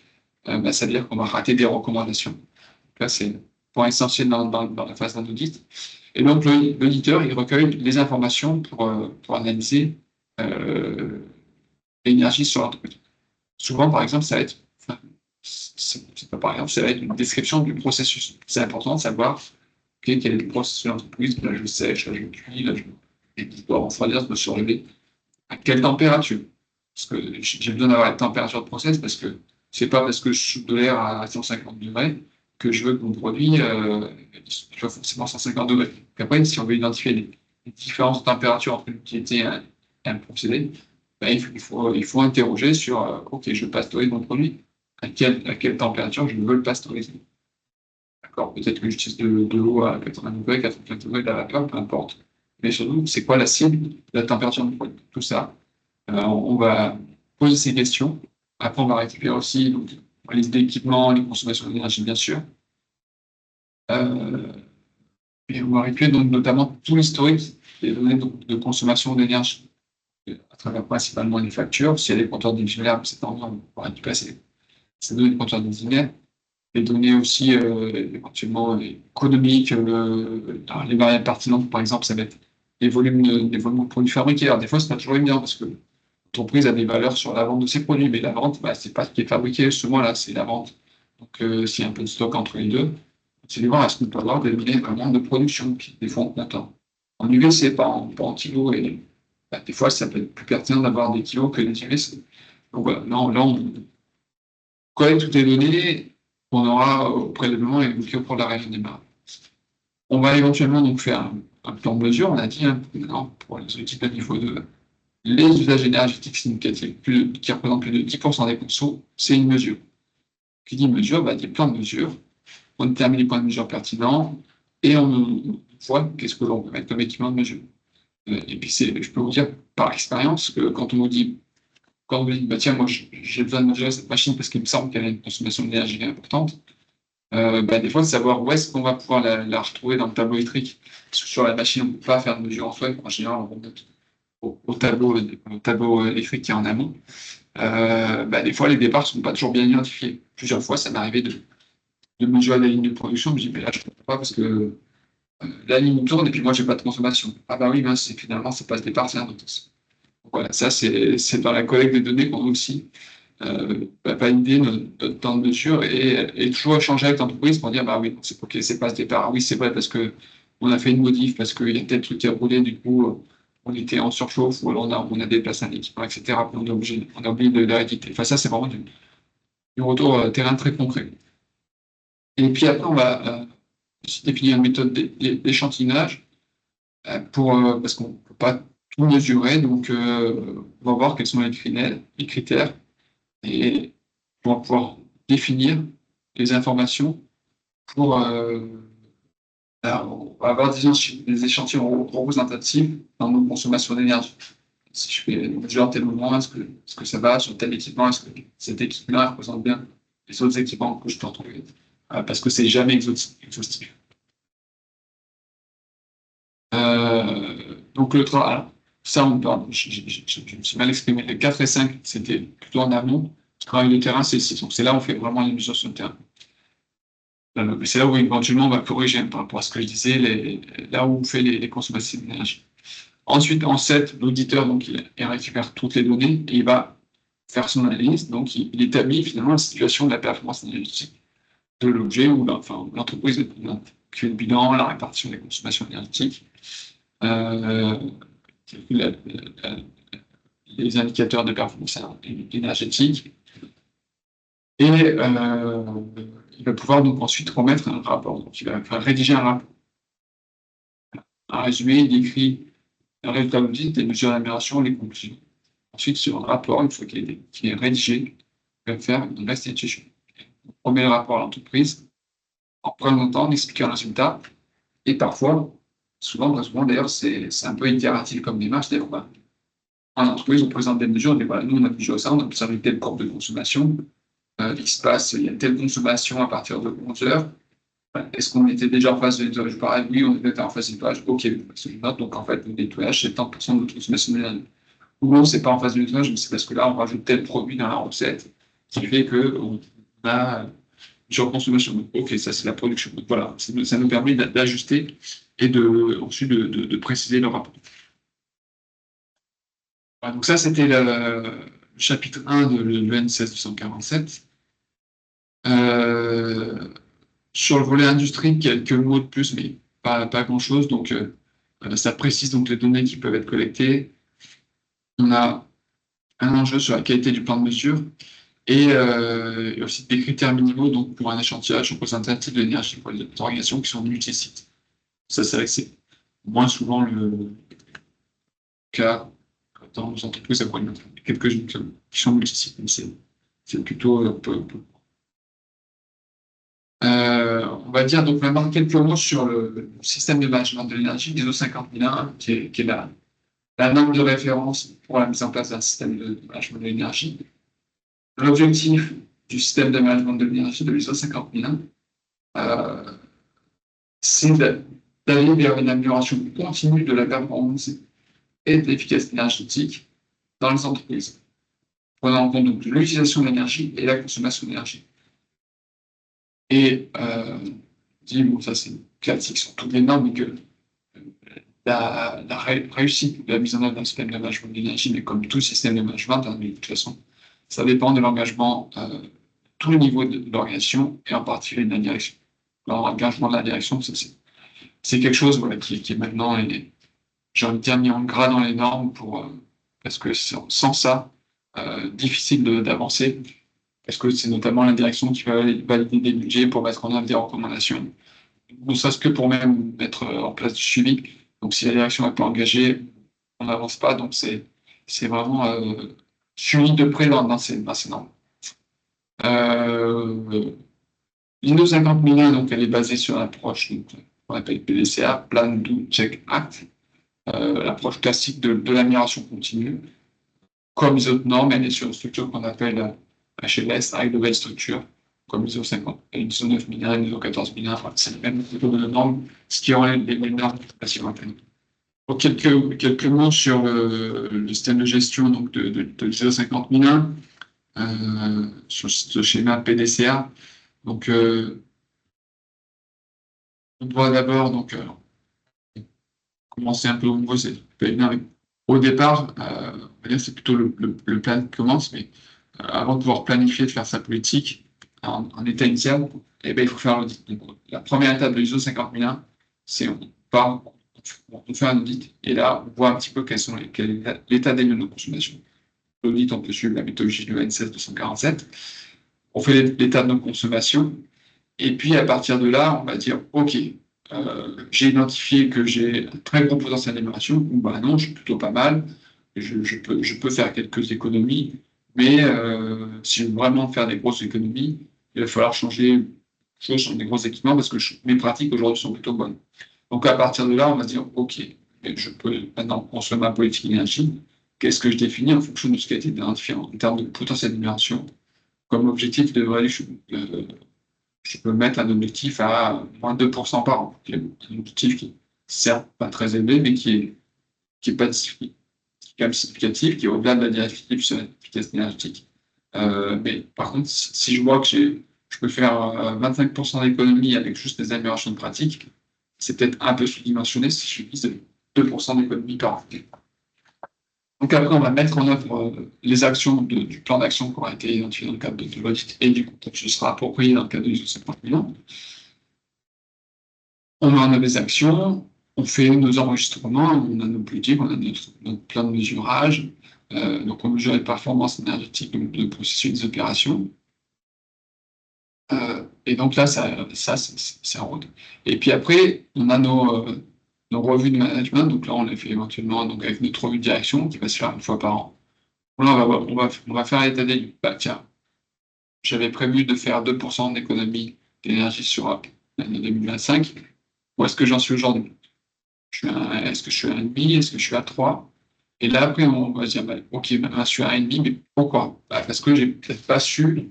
ça veut dire qu'on va rater des recommandations. Donc là, c'est un point essentiel dans la phase d'un audit. Et donc l'auditeur, il recueille les informations pour analyser l'énergie sur l'entreprise. Souvent, par exemple, ça va être, ça va être une description du processus. C'est important de savoir quel est le processus de l'entreprise. Là, je sèche, là, je cuis, là, je dois refroidir, je dois surlever. À quelle température? Parce que j'ai besoin d'avoir la température de process parce que c'est pas parce que je souffle de l'air à 150 degrés que je veux que mon produit soit forcément 150 degrés. Donc après, si on veut identifier les différences de température entre une utilité et un procédé, il faut interroger sur OK, je pasteurise mon produit. À quelle température je veux le pasteuriser? D'accord, peut-être que j'utilise de l'eau à 80 degrés, 85 degrés, de la vapeur, peu importe. Mais surtout, c'est quoi la cible de la température du produit? Tout ça, on va poser ces questions. Après, on va récupérer aussi donc, la liste d'équipements, les consommations d'énergie, bien sûr. Et on va récupérer donc, notamment tout l'historique des données de consommation d'énergie à travers principalement les factures. S'il y a des compteurs d'univers, c'est en on va récupérer ces données de compteurs d'univers. Les données aussi éventuellement économiques, les variables pertinentes, par exemple, ça va être les volumes de produits fabriqués. Alors, des fois, c'est pas toujours évident parce que l'entreprise a des valeurs sur la vente de ses produits, mais la vente, c'est pas ce qui est fabriqué ce mois-là, c'est la vente. Donc, s'il y a un peu de stock entre les deux, c'est de voir est-ce qu'on peut avoir des données vraiment de production qui des fois en comptant. En UVC, pas en kilos, et des fois, ça peut être plus pertinent d'avoir des kilos que des UVC. Donc voilà, là, on collecte toutes les données qu'on aura au prélèvement et au cours de la réunion des marges. On va éventuellement donc faire un plan de mesure. On a dit pour les outils de niveau 2, les usages énergétiques significatifs qui représentent plus de 10% des consos, c'est une mesure. Qui dit mesure, dit plan de mesure. On détermine les points de mesure pertinents et on voit qu'est-ce que l'on peut mettre comme équipement de mesure. Et puis je peux vous dire par expérience que quand on vous dit tiens, moi j'ai besoin de mesurer cette machine parce qu'il me semble qu'elle a une consommation d'énergie importante, des fois de savoir où est-ce qu'on va pouvoir la retrouver dans le tableau électrique. Parce que sur la machine, on ne peut pas faire de mesure en soi, en général on remonte au tableau électrique qui est en amont. Des fois les départs ne sont pas toujours bien identifiés. Plusieurs fois ça m'est arrivé de mesurer la ligne de production, je me dis mais là je ne peux pas parce que la ligne tourne et puis moi j'ai pas de consommation. Ah bah oui, finalement c'est pas ce départ, c'est un autre. Voilà, ça c'est dans la collecte des données qu'on a aussi valider notre temps de mesure et toujours échanger avec l'entreprise pour dire oui, c'est ok, c'est pas ce départ. Ah oui, c'est vrai parce que on a fait une modif, parce qu'il y a tel truc qui a roulé, du coup on était en surchauffe ou alors on a déplacé un équipement, etc. Puis on a oublié de l'éditer. Enfin, ça c'est vraiment du retour terrain très concret. Et puis après, on va aussi définir une méthode d'échantillonnage parce qu'on ne peut pas tout mesurer, donc on va voir quels sont les critères et on va pouvoir définir les informations pour avoir des échantillons représentatifs dans nos consommations d'énergie. Si je fais mesure tel moment, est-ce que ça va sur tel équipement, est-ce que cet équipement représente bien les autres équipements que je peux retrouver, parce que c'est jamais exhaustif. Donc le travail, ça je me suis mal exprimé, les 4 et 5, c'était plutôt en amont. Le travail de terrain, c'est 6. Donc c'est là où on fait vraiment les mesures sur le terrain. C'est là où éventuellement on va corriger par rapport à ce que je disais, là où on fait les consommations d'énergie. Ensuite, en 7, l'auditeur, donc il récupère toutes les données et il va faire son analyse. Donc, il établit finalement la situation de la performance énergétique de l'objet ou l'entreprise qui fait le bilan, la répartition des consommations énergétiques, euh, les indicateurs de performance énergétique. Et il va pouvoir donc ensuite remettre un rapport. Donc, il va rédiger un rapport. Un résumé, il écrit un résultat d'audit, des mesures d'amélioration, les conclusions. Ensuite, sur un rapport, une fois qu'il est rédigé, il va faire une restitution. On remet le rapport à l'entreprise en présentant, en expliquant le résultat. Et parfois, souvent, très souvent d'ailleurs, c'est un peu itératif comme démarche. D'ailleurs, en entreprise, on présente des mesures, on dit voilà, nous, on a mesuré ça, on a observé telle courbe de consommation. Il y a telle consommation à partir de 11 heures. Est-ce qu'on était déjà en phase de nettoyage? Pareil, oui, on était en phase de nettoyage. OK, c'est une note. Donc, en fait, le nettoyage, c'est tant de notre consommation d'énergie. Ou non, c'est pas en phase de nettoyage, mais c'est parce que là, on rajoute tel produit dans la recette qui fait qu'on a une surconsommation. OK, ça, c'est la production. Donc, voilà, ça nous permet d'ajuster et ensuite de préciser le rapport. Voilà, donc, ça, c'était le chapitre 1 de l'EN 16247. Sur le volet industrie, quelques mots de plus, mais pas grand-chose. Donc, ça précise donc les données qui peuvent être collectées. On a un enjeu sur la qualité du plan de mesure et aussi des critères minimaux donc pour un échantillage représentatif de l'énergie pour les organisations qui sont multisites. Ça, c'est vrai que c'est moins souvent le cas dans les entreprises. Ça pourrait être quelques-unes qui sont multisites, mais c'est plutôt peu. On va dire donc maintenant quelques mots sur le système de management de l'énergie, l'ISO 50001, qui est la norme de référence pour la mise en place d'un système de management de l'énergie. L'objectif du système de management de l'énergie de l'ISO 50001, c'est d'aller vers une amélioration continue de la performance et de l'efficacité énergétique dans les entreprises, prenant en compte donc l'utilisation de l'énergie et la consommation d'énergie. Et bon, ça c'est classique sur toutes les normes, mais que la réussite de la mise en œuvre d'un système de management de l'énergie, mais comme tout système de management, de toute façon, ça dépend de l'engagement tous les niveaux de l'organisation et en particulier de la direction. L'engagement de la direction, c'est quelque chose voilà, qui est maintenant, j'ai envie de dire, mis en gras dans les normes parce que sans ça, difficile d'avancer, parce que c'est notamment la direction qui va valider des budgets pour mettre en œuvre des recommandations. Ne serait-ce que pour même mettre en place du suivi. Donc si la direction n'est pas engagée, on n'avance pas. Donc c'est vraiment suivi de près dans ces normes. L'ISO 50001, donc elle est basée sur l'approche qu'on appelle PDCA, Plan, Do, Check, Act, l'approche classique de l'amélioration continue. Comme les autres normes, elle est sur une structure qu'on appelle HLS, High Level Structure, comme l'ISO 50, l'ISO 9001, l'ISO 14001, c'est le même type de normes, ce qui rend les normes facilement atteignables. Pour quelques mots sur le système de gestion donc de l'ISO 50001, sur ce schéma PDCA. Donc, on doit d'abord commencer un peu au niveau, c'est au départ, on va dire c'est plutôt le plan qui commence, mais avant de pouvoir planifier, de faire sa politique en état initial, eh ben, il faut faire l'audit. Donc, la première étape de l'ISO 50001, c'est on fait un audit, et là, on voit un petit peu quel est l'état des lieux de consommation. L'audit, on peut suivre la méthodologie de l'EN 16247. On fait l'état de nos consommations, et puis à partir de là, on va dire, OK, j'ai identifié que j'ai un très gros potentiel d'amélioration, ou bah non, je suis plutôt pas mal, je peux faire quelques économies, mais si je veux vraiment faire des grosses économies, il va falloir changer des gros équipements parce que mes pratiques aujourd'hui sont plutôt bonnes. Donc à partir de là, on va se dire, OK, je peux maintenant construire ma politique d'énergie. Qu'est-ce que je définis en fonction de ce qui a été identifié en termes de potentiel d'amélioration? Comme objectif de réduction, je peux mettre un objectif à moins 2% par an. Un objectif qui, certes, pas très élevé, mais qui est pas quand même significatif, qui est au-delà de la directive sur l'efficacité énergétique. Mais par contre, si je vois que je peux faire 25% d'économie avec juste des améliorations de pratique, c'est peut-être un peu sous-dimensionné si je vise 2% d'économie par an. Donc après, on va mettre en œuvre les actions du plan d'action qui aura été identifié dans le cadre de l'audit et du contexte sera approprié dans le cadre de l'ISO 50001. On met en œuvre les actions, on fait nos enregistrements, on a nos politiques, on a notre plan de mesurage, donc on mesure les performances énergétiques de processus des opérations. Et donc là, ça c'est en route. Et puis après, on a nos revues de management. Donc là, on les fait éventuellement donc avec notre revue de direction qui va se faire une fois par an. Là, on va faire l'état des lieux. Bah, tiens, j'avais prévu de faire 2% d'économie d'énergie sur l'année 2025. Où est-ce que j'en suis aujourd'hui? Est-ce que je suis à 1,5? Est-ce que je suis à 3? Et là, après, on va se dire, bah, OK, maintenant, je suis à 1,5, mais pourquoi? Bah, parce que j'ai peut-être pas su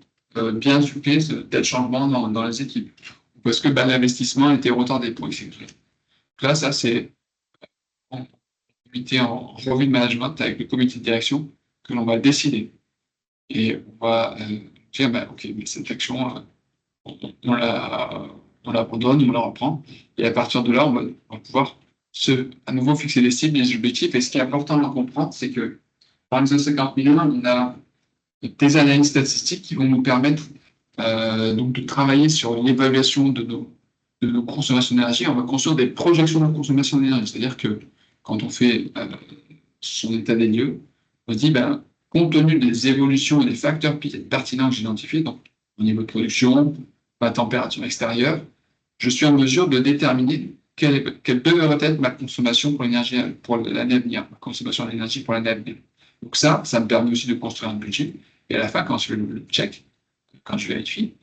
bien souffler tel changement dans les équipes. Parce que bah, l'investissement était retardé pour exécuter. Donc là, ça, c'est en revue de management avec le comité de direction que l'on va décider. Et on va dire, bah, OK, mais cette action, on l'abandonne, on la reprend. Et à partir de là, on va pouvoir à nouveau fixer les cibles, les objectifs. Et ce qui est important à comprendre, c'est que par exemple, 50 millions, on a des analyses statistiques qui vont nous permettre donc de travailler sur l'évaluation de nos consommations d'énergie. On va construire des projections de consommation d'énergie. C'est-à-dire que quand on fait son état des lieux, on se dit, ben, compte tenu des évolutions et des facteurs pertinents que j'ai identifiés, donc au niveau de production, ma température extérieure, je suis en mesure de déterminer quelle devrait être ma consommation pour l'énergie pour l'année à venir, ma consommation d'énergie pour l'année à venir. Donc ça me permet aussi de construire un budget. Et à la fin, quand je fais le check, quand je vérifie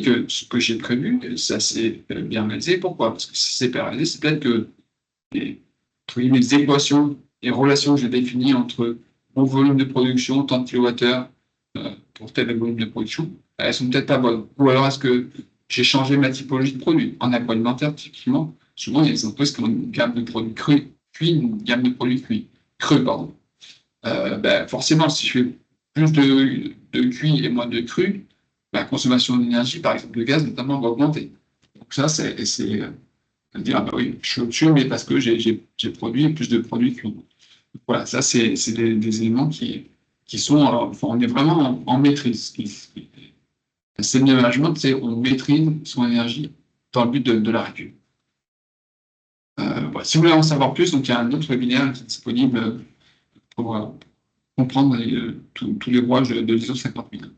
que ce que j'ai prévu, ça s'est bien réalisé. Pourquoi? Parce que si c'est pas réalisé, c'est peut-être que les équations et relations que j'ai définies entre mon volume de production, tant de kilowattheures pour tel volume de production, elles sont peut-être pas bonnes. Ou alors est-ce que j'ai changé ma typologie de produits? En agroalimentaire, typiquement, souvent il y a des entreprises qui ont une gamme de produits cuits, une gamme de produits creux, pardon. Ben, forcément, si je fais plus de cuit et moins de cru, la consommation d'énergie, par exemple de gaz notamment, va augmenter. Donc ça, c'est dire, ah bah oui, je suis au-dessus, mais parce que j'ai produit plus de produits crus. Voilà, ça, c'est des éléments qui sont, enfin, on est vraiment en maîtrise. C'est le management, c'est on maîtrise son énergie dans le but de la réduire. Voilà. Si vous voulez en savoir plus, donc il y a un autre webinaire qui est disponible pour comprendre tous les rouages de l'ISO 50001.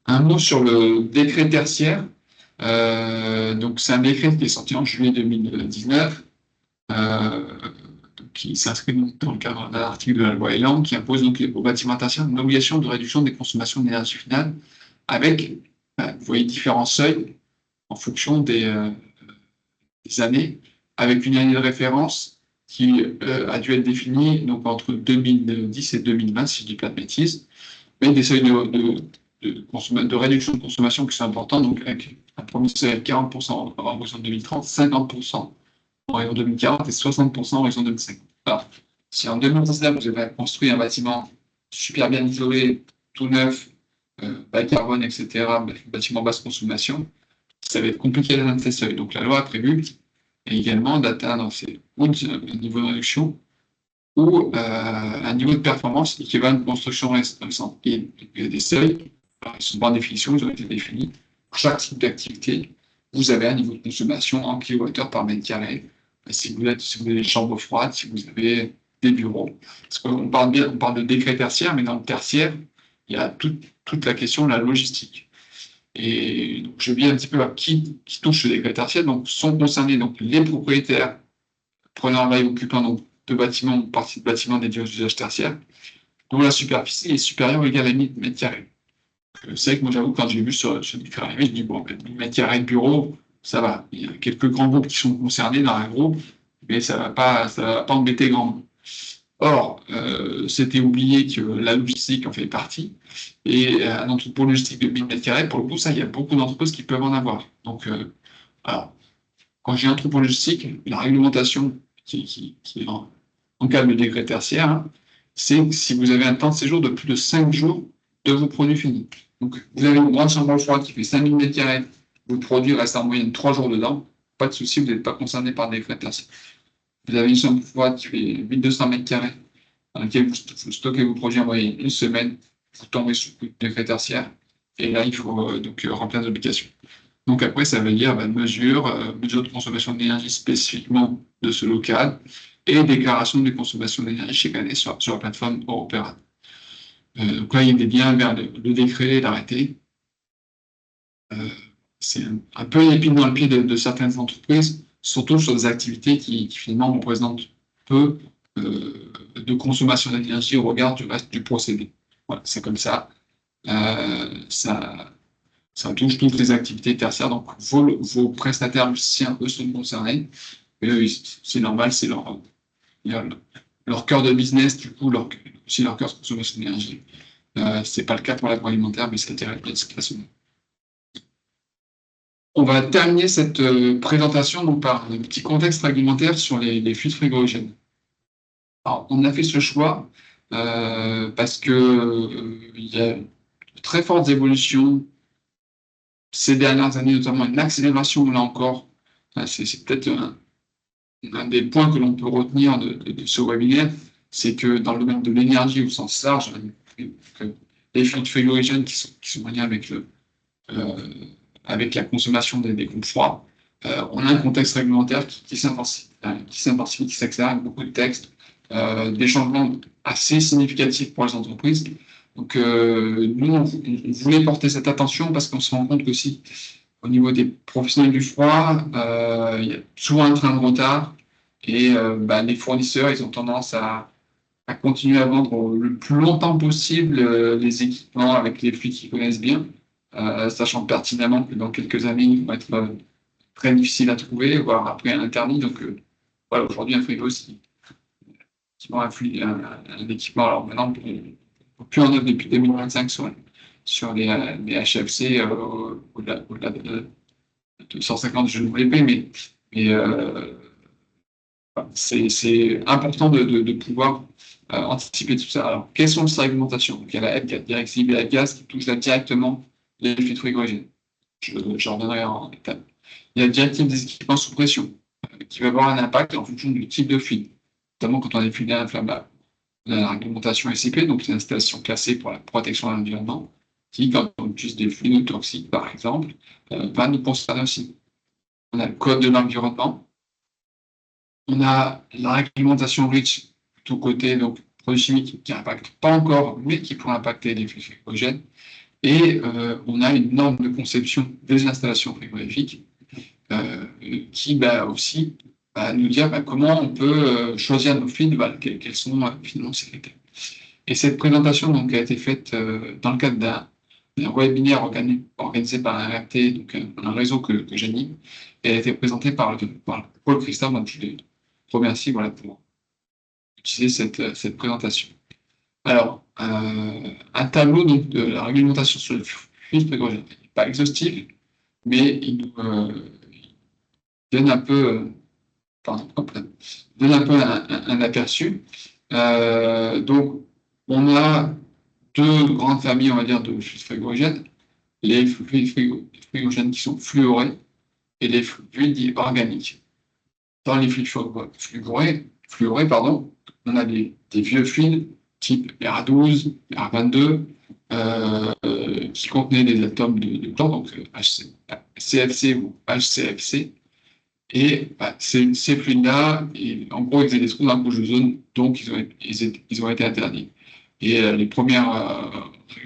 Un mot sur le décret tertiaire. Donc, c'est un décret qui est sorti en juillet 2019, qui s'inscrit dans le cadre d'un article de la loi Elan, qui impose donc aux bâtiments tertiaires une obligation de réduction des consommations d'énergie finale avec, vous voyez, différents seuils en fonction des années, avec une année de référence qui a dû être définie donc, entre 2010 et 2020, si je ne dis pas de bêtises, mais des seuils de réduction de consommation qui sont importants, donc avec un premier seuil à 40% en horizon 2030, 50% en horizon 2040 et 60% en horizon 2050. Alors, si en 2019, vous avez construit un bâtiment super bien isolé, tout neuf, bas carbone, etc., bâtiment basse consommation, ça va être compliqué d'atteindre ces seuils. Donc la loi a prévu également d'atteindre un niveau de réduction ou un niveau de performance équivalent à une construction récente. Et il y a des seuils, ils sont par définition, ils ont été définis. Pour chaque type d'activité, vous avez un niveau de consommation en kilowattheure par mètre carré. Si vous avez des chambres froides, si vous avez des bureaux. Parce qu'on parle de décret tertiaire, mais dans le tertiaire, il y a toute la question de la logistique. Et donc, je viens un petit peu à qui touche ce décret tertiaire. Donc, sont concernés donc, les propriétaires, preneurs bail occupants donc, de bâtiments ou parties de bâtiments dédiés aux usages tertiaires, dont la superficie est supérieure ou égale à 1000 mètres carrés. C'est vrai que moi, j'avoue, quand j'ai vu ce décret arriver, je dis, bon, 1000 mètres carrés de bureau, ça va. Il y a quelques grands groupes qui sont concernés dans un groupe, mais ça va pas embêter grand monde. Or, c'était oublié que la logistique en fait partie, et un entrepôt logistique de 1000 mètres carrés, pour le coup, ça, il y a beaucoup d'entreprises qui peuvent en avoir. Donc, alors, quand j'ai un entrepôt logistique, la réglementation qui est en cas de décret tertiaire, hein, c'est si vous avez un temps de séjour de plus de 5 jours de vos produits finis. Donc, vous avez une grande chambre froide qui fait 5000 mètres carrés, vos produits restent en moyenne 3 jours dedans, pas de souci, vous n'êtes pas concerné par le décret tertiaire. Vous avez une chambre froide qui fait 1200 mètres carrés, dans lequel vous stockez vos produits en moyenne une semaine, vous tombez sous le décret tertiaire, et là, il faut remplir l'obligation. Donc après, ça veut dire mesure de consommation d'énergie spécifiquement de ce local, et déclaration de consommation d'énergie chaque année sur la plateforme Européra. Donc là, il y a des liens vers le décret et l'arrêté. C'est un peu l'épine dans le pied de certaines entreprises, surtout sur des activités qui finalement représentent peu de consommation d'énergie au regard du reste du procédé. Voilà, c'est comme ça. Ça touche toutes les activités tertiaires, donc vos prestataires aussi un peu sont concernés. Et eux, c'est normal, c'est leur cœur de business, du coup, aussi leur cœur de consommation d'énergie. C'est pas le cas pour l'agroalimentaire, mais c'est intéressant de cette façon. On va terminer cette présentation donc, par un petit contexte réglementaire sur les fluides frigorigènes. Alors, on a fait ce choix parce que il y a de très fortes évolutions ces dernières années, notamment une accélération, là encore. C'est peut-être un des points que l'on peut retenir de ce webinaire, c'est que dans le domaine de l'énergie au sens large, les fluides frigorigènes qui sont liés avec la consommation des groupes froids, on a un contexte réglementaire qui s'intensifie, qui s'accélère avec beaucoup de textes, des changements assez significatifs pour les entreprises. Donc, nous, on voulait porter cette attention parce qu'on se rend compte qu'aussi, au niveau des professionnels du froid, il y a souvent un train de retard et les fournisseurs, ils ont tendance à continuer à vendre le plus longtemps possible les équipements avec les fluides qu'ils connaissent bien, sachant pertinemment que dans quelques années, ils vont être très difficiles à trouver, voire après interdits. Donc, voilà, aujourd'hui, un frigo, c'est un équipement. Alors maintenant, on ne peut plus en œuvre depuis 2025 sur les HFC au-delà de 150 GWP, mais c'est important de pouvoir anticiper tout ça. Alors, quelles sont ces réglementations? Donc, il y a la F4, directive de la F-Gaz, qui touche là directement les fluides frigorigènes. J'en reviendrai en étape. Il y a la directive des équipements sous pression, qui va avoir un impact en fonction du type de fluide, notamment quand on a des fluides inflammables. On a la réglementation SCP, donc c'est l'installation classée pour la protection de l'environnement, qui, quand on utilise des fluides toxiques, par exemple, va nous concerner aussi. On a le code de l'environnement. On a la réglementation REACH, tout côté, donc produits chimiques qui n'impactent pas encore, mais qui pourraient impacter les fluides frigorigènes. Et on a une norme de conception des installations frigorifiques qui aussi nous dire comment on peut choisir nos fluides, quels sont finalement sécuritaires. Et cette présentation donc, a été faite dans le cadre d'un webinaire organisé par un RT, donc un réseau que j'anime, et elle a été présentée par Paul Christophe, donc je les remercie pour utiliser cette présentation. Alors, un tableau donc, de la réglementation sur le fluide frigorigène n'est pas exhaustif, mais il nous donne un peu, un aperçu. Donc, on a deux grandes familles, on va dire, de fluides frigorigènes, les fluides frigorigènes qui sont fluorés et les fluides organiques. Dans les fluides fluorés, on a des vieux fluides type R12, R22, qui contenaient des atomes de chlore, donc CFC ou HCFC. Et ces fluides-là, en gros, ils faisaient des trous dans la couche d'ozone, donc ils ont été interdits. Et les premiers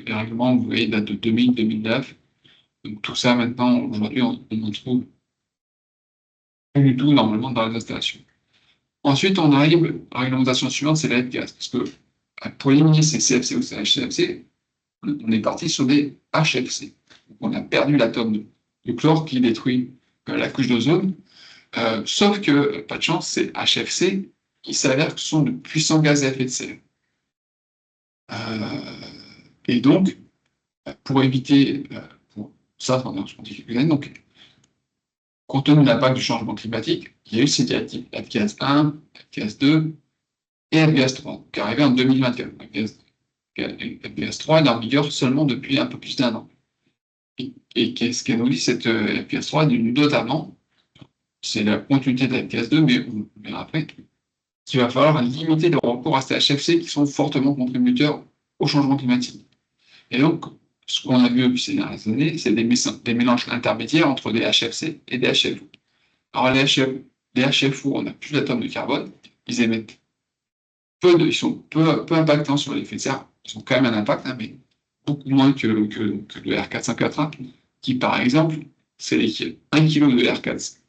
règlements, vous voyez, datent de 2000-2009. Donc tout ça, maintenant, aujourd'hui, on en trouve plus du tout normalement dans les installations. Ensuite, on arrive à la réglementation suivante, c'est la F-Gaz. Parce que pour éliminer ces CFC ou ces HCFC, on est parti sur des HFC. Donc, on a perdu l'atome de chlore qui détruit la couche d'ozone. Sauf que, pas de chance, ces HFC, il s'avère que ce sont de puissants gaz à effet de serre. Et donc, pour éviter ça pendant quelques années, donc, compte tenu de l'impact du changement climatique, il y a eu ces directives F-Gaz 1, F-Gaz 2 et F-Gaz 3, qui est arrivé en 2021. F-Gaz 3 est en vigueur seulement depuis un peu plus d'1 an. Et qu'est-ce qu'elle nous dit, cette F-Gaz 3, notamment, c'est la continuité de la F-Gaz 2, mais on verra après, qu'il va falloir limiter le recours à ces HFC qui sont fortement contributeurs au changement climatique. Et donc, ce qu'on a vu depuis ces dernières années, c'est des mélanges intermédiaires entre des HFC et des HFO. Alors, les HFO, on a plus d'atomes de carbone, ils émettent ils sont peu impactants sur l'effet de serre, ils ont quand même un impact, hein, mais beaucoup moins que le R404A, qui par exemple, c'est 1 kg de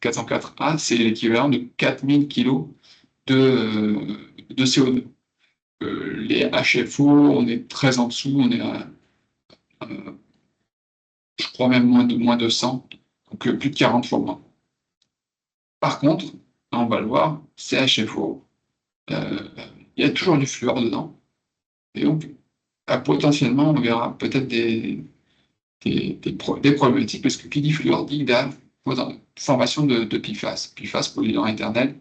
R404A, c'est l'équivalent de 4000 kg de CO2. Les HFO, on est très en dessous, on est à, je crois même moins de 100, donc plus de 40 fois moins. Par contre, on va le voir, ces HFO, il y a toujours du fluor dedans, et donc potentiellement, on verra peut-être des problématiques, parce que qui dit fluor dit formation de PFAS, PFAS polluants éternels,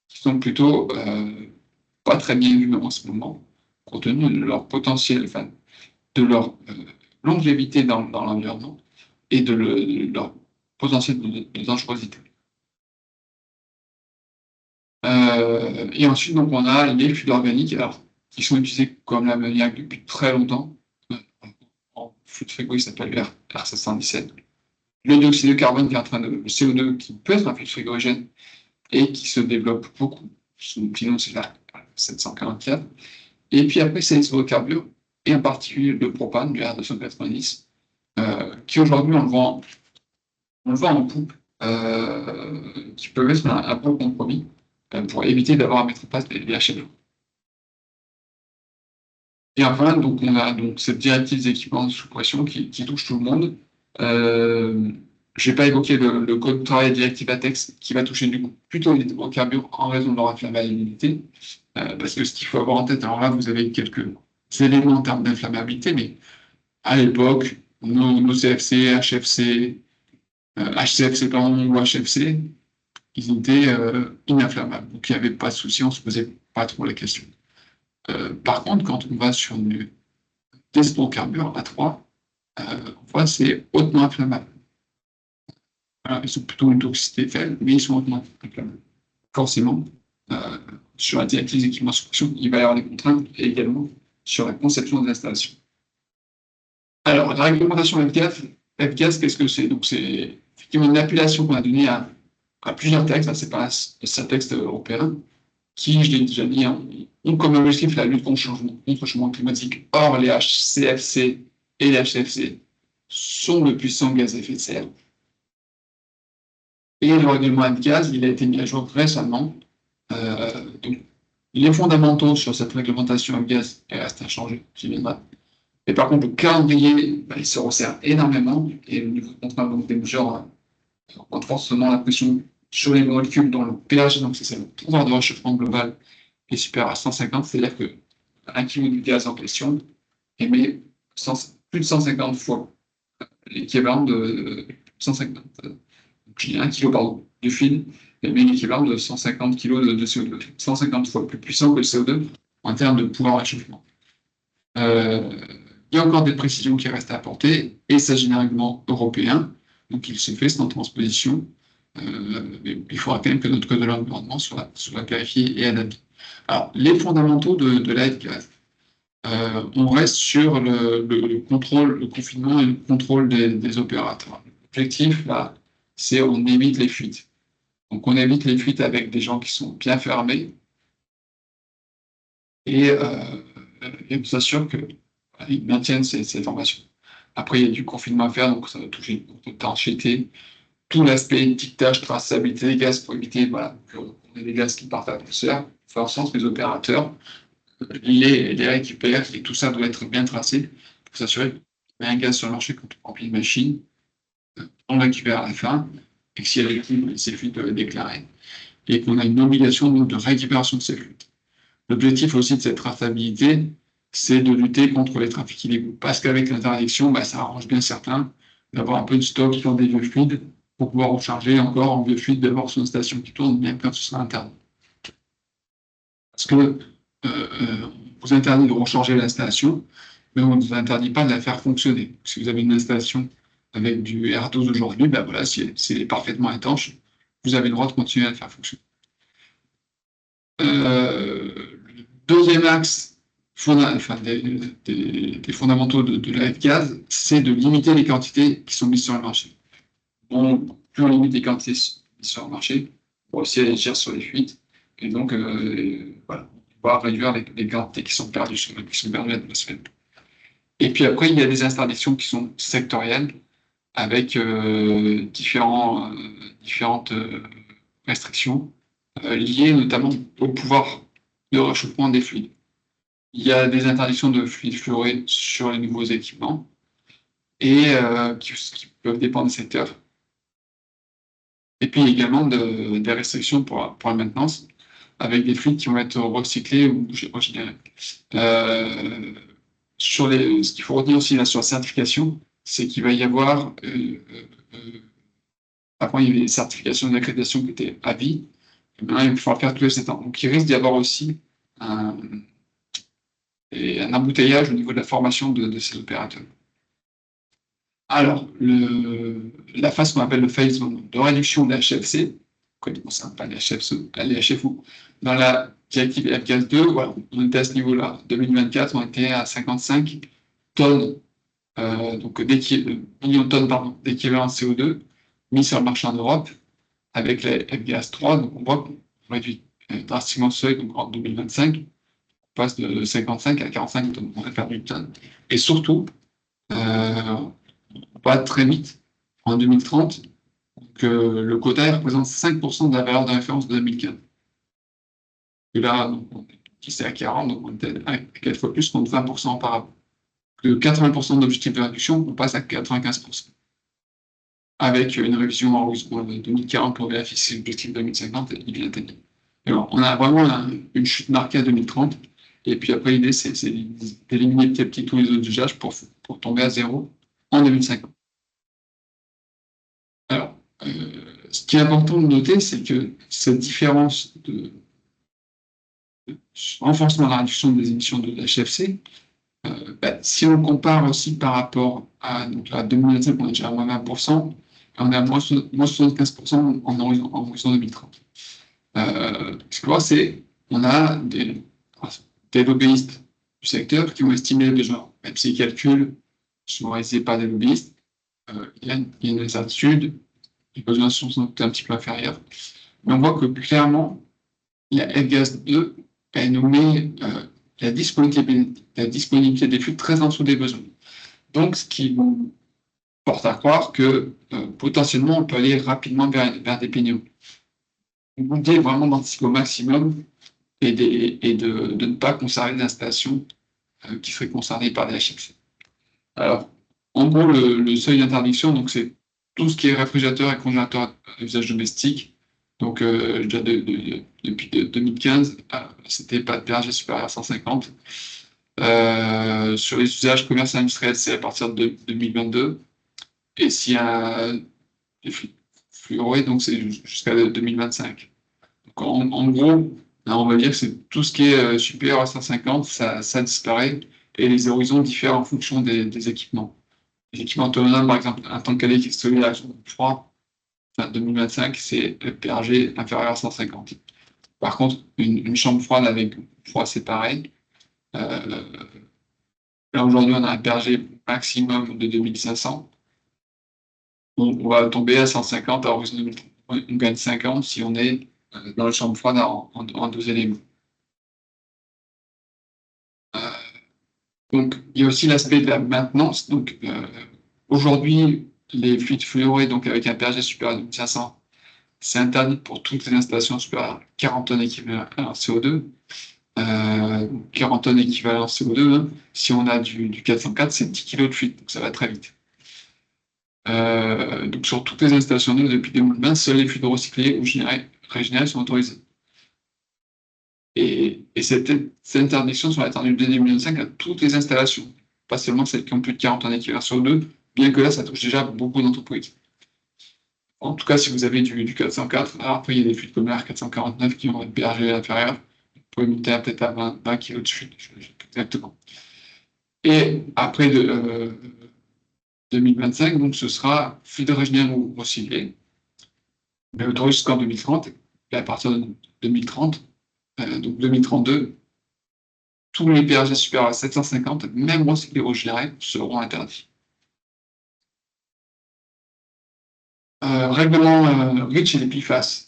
qui sont plutôt pas très bien vus en ce moment, compte tenu de leur potentiel, enfin, de leur longévité dans l'environnement et de leur potentiel de dangerosité. Et ensuite, donc, on a les fluides organiques, alors, qui sont utilisés comme l'ammoniac depuis très longtemps. En flux de frigo, il s'appelle le R717. Le dioxyde de carbone, qui est en train de, le CO2, qui peut être un flux frigorigène et qui se développe beaucoup. Sinon, c'est la 744. Et puis après, c'est les hydrocarbures, et en particulier le propane, du R290, qui aujourd'hui, on le vend en poupe, qui peut être un bon compromis pour éviter d'avoir à mettre en place des HLO. Et enfin, donc, on a donc cette directive des équipements sous pression qui touche tout le monde. Je n'ai pas évoqué le code de travail directive ATEX qui va toucher du coup plutôt les hydrocarbures en raison de leur inflammabilité. Parce que ce qu'il faut avoir en tête, alors là, vous avez quelques éléments en termes d'inflammabilité, mais à l'époque, nos CFC, HFC, HCFC pardon, ou HFC, ils étaient ininflammables. Donc il n'y avait pas de souci, on ne se posait pas trop la question. Par contre, quand on va sur des hydrocarbures A3, on voit c'est hautement inflammable. Voilà, ils ont plutôt une toxicité faible, mais ils sont hautement inflammables. Forcément, sur la directive des équipements sous pression, il va y avoir des contraintes et également sur la conception des installations. Alors, la réglementation F-Gas, qu'est-ce que c'est? Donc, c'est effectivement une appellation qu'on a donnée à plusieurs textes, c'est pas un texte européen, qui, je l'ai déjà dit, ont comme objectif la lutte contre le changement climatique. Or, les HCFC et les HCFC sont de puissants gaz à effet de serre. Et le règlement F-Gaz, il a été mis à jour récemment. Donc, les fondamentaux sur cette réglementation F-Gaz restent inchangés, j'y viendrai. Mais par contre, le calendrier, il se resserre énormément. Et le niveau de contrainte donc, des mesures renforcement la pression sur les molécules dans le pH, donc c'est le pouvoir de réchauffement global qui est supérieur à 150, c'est-à-dire que 1 kg du gaz en question émet plus de 150 fois l'équivalent de 150. Donc, je dis 1 kg pardon, de fil émet l'équivalent de 150 kg de CO2, 150 fois plus puissant que le CO2 en termes de pouvoir de réchauffement. Il y a encore des précisions qui restent à apporter, et il s'agit d'un règlement européen, donc il se fait sans transposition. Mais il faudra quand même que notre code de l'environnement soit clarifié et adapté. Alors, les fondamentaux de la F-Gaz. On reste sur le contrôle, le confinement et le contrôle des opérateurs. L'objectif, là, c'est on évite les fuites. Donc, on évite les fuites avec des gens qui sont bien fermés et on s'assure qu'ils maintiennent ces formations. Après, il y a du confinement à faire, donc ça va toucher l'étanchéité, tout l'aspect étiquetage, traçabilité des gaz pour éviter qu'on ait des gaz qui partent à l'atmosphère. Il faut en sorte que les opérateurs les récupèrent et tout ça doit être bien tracé pour s'assurer qu'il y a un gaz sur le marché quand on remplit une machine, on le récupère à la fin et que s'il y a des fuites, ces fuites doivent être déclarées et qu'on a une obligation donc, de récupération de ces fuites. L'objectif aussi de cette traçabilité, c'est de lutter contre les trafics illégaux. Parce qu'avec l'interdiction, ça arrange bien certains d'avoir un peu de stock sur des vieux fluides pour pouvoir recharger encore en vieux fluide d'avoir sur une station qui tourne, même quand ce sera interdit. Parce que on vous interdit de recharger l'installation, mais on ne vous interdit pas de la faire fonctionner. Si vous avez une installation avec du R12 aujourd'hui, voilà, si elle est parfaitement étanche, vous avez le droit de continuer à la faire fonctionner. Le deuxième axe des fondamentaux de la F-gaz, c'est de limiter les quantités qui sont mises sur le marché. Donc, plus on limite les quantités mises sur le marché, on va aussi agir sur les fuites. Et donc, voilà, on va réduire les quantités qui sont perdues à l'atmosphère. Et puis après, il y a des interdictions qui sont sectorielles, avec différentes restrictions liées notamment au pouvoir de réchauffement des fluides. Il y a des interdictions de fluides fluorés sur les nouveaux équipements et qui peuvent dépendre des secteurs. Et puis également des restrictions pour la maintenance avec des fluides qui vont être recyclés ou régénérés. Ce qu'il faut retenir aussi là, sur la certification, c'est qu'il va y avoir avant, il y avait des certifications d'accréditation qui étaient à vie. Et maintenant, il va falloir faire tous les 7 ans. Donc, il risque d'y avoir aussi un embouteillage au niveau de la formation de ces opérateurs. Alors, la phase qu'on appelle le phase de réduction de l'HFC, pas l'HFO, dans la directive F-gaz 2, voilà, on était à ce niveau-là. 2024, on était à 55 tonnes, donc millions de tonnes d'équivalent CO2 mis sur le marché en Europe avec les F-gaz 3. Donc, on voit qu'on réduit drastiquement ce seuil. Donc, en 2025, on passe de 55 à 45 tonnes. On a perdu une tonne. Et surtout, on va très vite en 2030. Donc, le quota représente 5% de la valeur de référence de 2015. Et là, qui c'est à 40, donc on était à 4 fois plus contre 20% auparavant. De 80% d'objectifs de réduction, on passe à 95%. Avec une révision en horizon 2040 pour vérifier l'objectif 2050, il est atteint. Alors, on a vraiment une chute marquée à 2030. Et puis après, l'idée, c'est d'éliminer petit à petit tous les autres usages pour tomber à zéro en 2050. Alors, ce qui est important de noter, c'est que cette différence de renforcement de la réduction des émissions de HFC, si on le compare aussi par rapport à donc, la 2025, on est déjà à moins 20%, et on est à moins 75% en horizon 2030. Ce qu'on voit, c'est qu'on a des lobbyistes du secteur qui ont estimé les besoins. Même si les calculs sont réalisés par des lobbyistes, il y a une incertitude, les besoins sont un petit peu inférieurs. Mais on voit que clairement, la F-gaz 2, elle nous met la disponibilité des flux très en dessous des besoins. Donc, ce qui nous porte à croire que potentiellement, on peut aller rapidement vers des pénuries. L'idée est vraiment d'anticiper au maximum et de ne pas conserver des installations qui seraient concernées par des HFC. Alors, en gros, le seuil d'interdiction, donc c'est tout ce qui est réfrigérateur et congélateur à usage domestique. Donc, déjà depuis 2015, c'était pas de PRG supérieur à 150. Sur les usages commerciaux industriels, c'est à partir de 2022. Et s'il y a des fluorés, donc c'est jusqu'à 2025. Donc, en gros, là, on va dire que c'est tout ce qui est supérieur à 150, ça disparaît. Et les horizons diffèrent en fonction des équipements. Les équipements autonomes, par exemple, un tank cadet qui est stocké à froid, fin 2025, c'est le PRG inférieur à 150. Par contre, une chambre froide avec froid séparé, là aujourd'hui, on a un PRG maximum de 2500. On va tomber à 150 à horizon 2030. On gagne 50 si on est dans la chambre froide en 2 éléments. Donc, il y a aussi l'aspect de la maintenance. Donc, aujourd'hui, les fluides fluorés, donc avec un PRG supérieur à 2500, c'est interdit pour toutes les installations supérieures à 40 tonnes équivalent CO2. 40 tonnes équivalent CO2, hein. Si on a du 404, c'est 10 kg de fluide, donc ça va très vite. Donc sur toutes les installations neuves depuis 2020, seuls les fluides recyclés ou régénérés sont autorisés. Et cette interdiction sera étendue dès 2025 à toutes les installations, pas seulement celles qui ont plus de 40 tonnes équivalent CO2, bien que là, ça touche déjà beaucoup d'entreprises. En tout cas, si vous avez du 404, après, il y a des fluides comme l'air 449 qui ont un PRG inférieur, vous pouvez monter peut-être à 20 kg de fluide, exactement. Et après 2025, donc ce sera fluide régénéré ou recyclé, mais autorisé jusqu'en 2030. Et à partir de 2030, donc 2032, tous les PRG supérieurs à 750, même recyclés ou régénérés, seront interdits. Règlement REACH et les PFAS.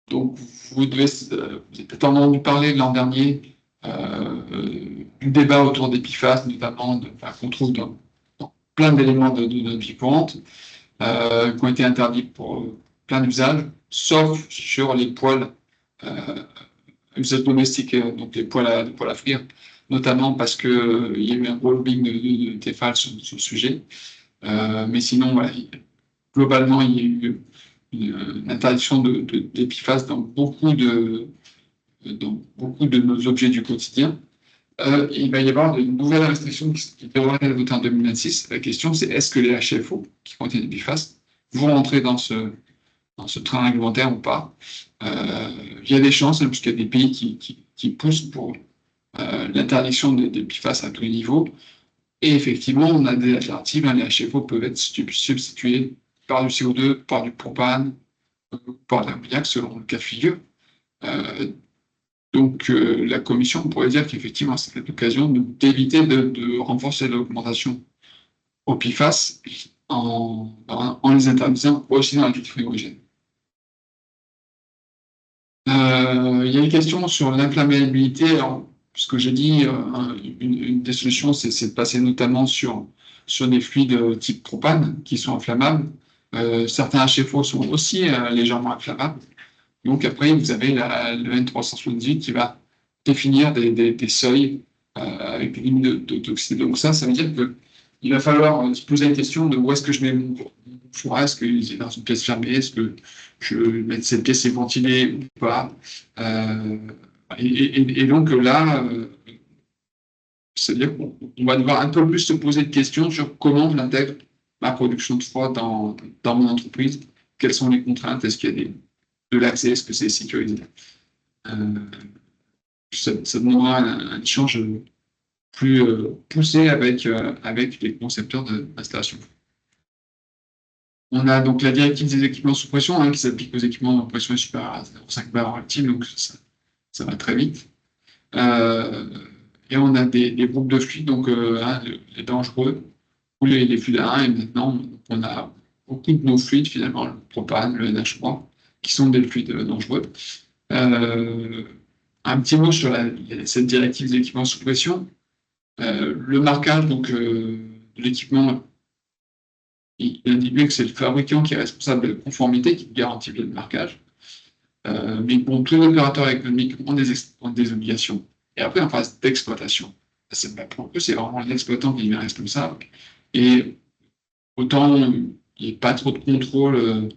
Donc, vous avez peut-être entendu parler l'an dernier du débat autour des PFAS, notamment qu'on trouve dans plein d'éléments de notre vie courante, qui ont été interdits pour plein d'usages, sauf sur les poêles usages domestiques, donc les poêles à frire, notamment parce qu'il y a eu un gros lobbying de Tefal sur le sujet. Mais sinon, voilà, globalement, il y a eu une interdiction des PFAS dans beaucoup de nos objets du quotidien. Il va y avoir de nouvelles restrictions qui devraient être votées en 2026. La question, c'est est-ce que les HFO qui contiennent des PFAS vont rentrer dans ce train réglementaire ou pas? Il y a des chances, puisqu'il y a des pays qui poussent pour l'interdiction des PFAS à tous les niveaux. Et effectivement, on a des alternatives. Les HFO peuvent être substitués par du CO2, par du propane, par de l'ammoniac, selon le cas de figure. Donc, la Commission pourrait dire qu'effectivement, c'est l'occasion d'éviter de renforcer l'augmentation au PFAS en les interdisant aussi dans la culture frigorigène. Il y a une question sur l'inflammabilité. Puisque j'ai dit, une des solutions, c'est de passer notamment sur des fluides type propane qui sont inflammables. Certains HFO sont aussi légèrement inflammables. Donc après, vous avez le N378 qui va définir des seuils avec des limites de toxicité. Donc ça veut dire qu'il va falloir se poser la question de où est-ce que je mets mon four. Est-ce que c'est dans une pièce fermée? Est-ce que cette pièce est ventilée ou pas? Et donc là, c'est-à-dire qu'on va devoir un peu plus se poser de questions sur comment j'intègre ma production de froid dans mon entreprise. Quelles sont les contraintes? Est-ce qu'il y a de l'accès? Est-ce que c'est sécurisé? Ça demandera un échange plus poussé avec les concepteurs d'installation. On a donc la directive des équipements sous pression qui s'applique aux équipements en pression supérieure à 0,5 bar active, donc ça va très vite. Et on a des groupes de fluides, donc les dangereux ou les fluides à 1, et maintenant on a beaucoup de nos fluides, finalement, le propane, le NH3, qui sont des fluides dangereux. Un petit mot sur cette directive des équipements sous pression. Le marquage de l'équipement, il indique que c'est le fabricant qui est responsable de la conformité, qui garantit bien le marquage. Mais bon, tous les opérateurs économiques ont des obligations. Et après, en phase d'exploitation, pour eux, c'est vraiment l'exploitant qui est responsable. Et autant il n'y ait pas trop de contrôle.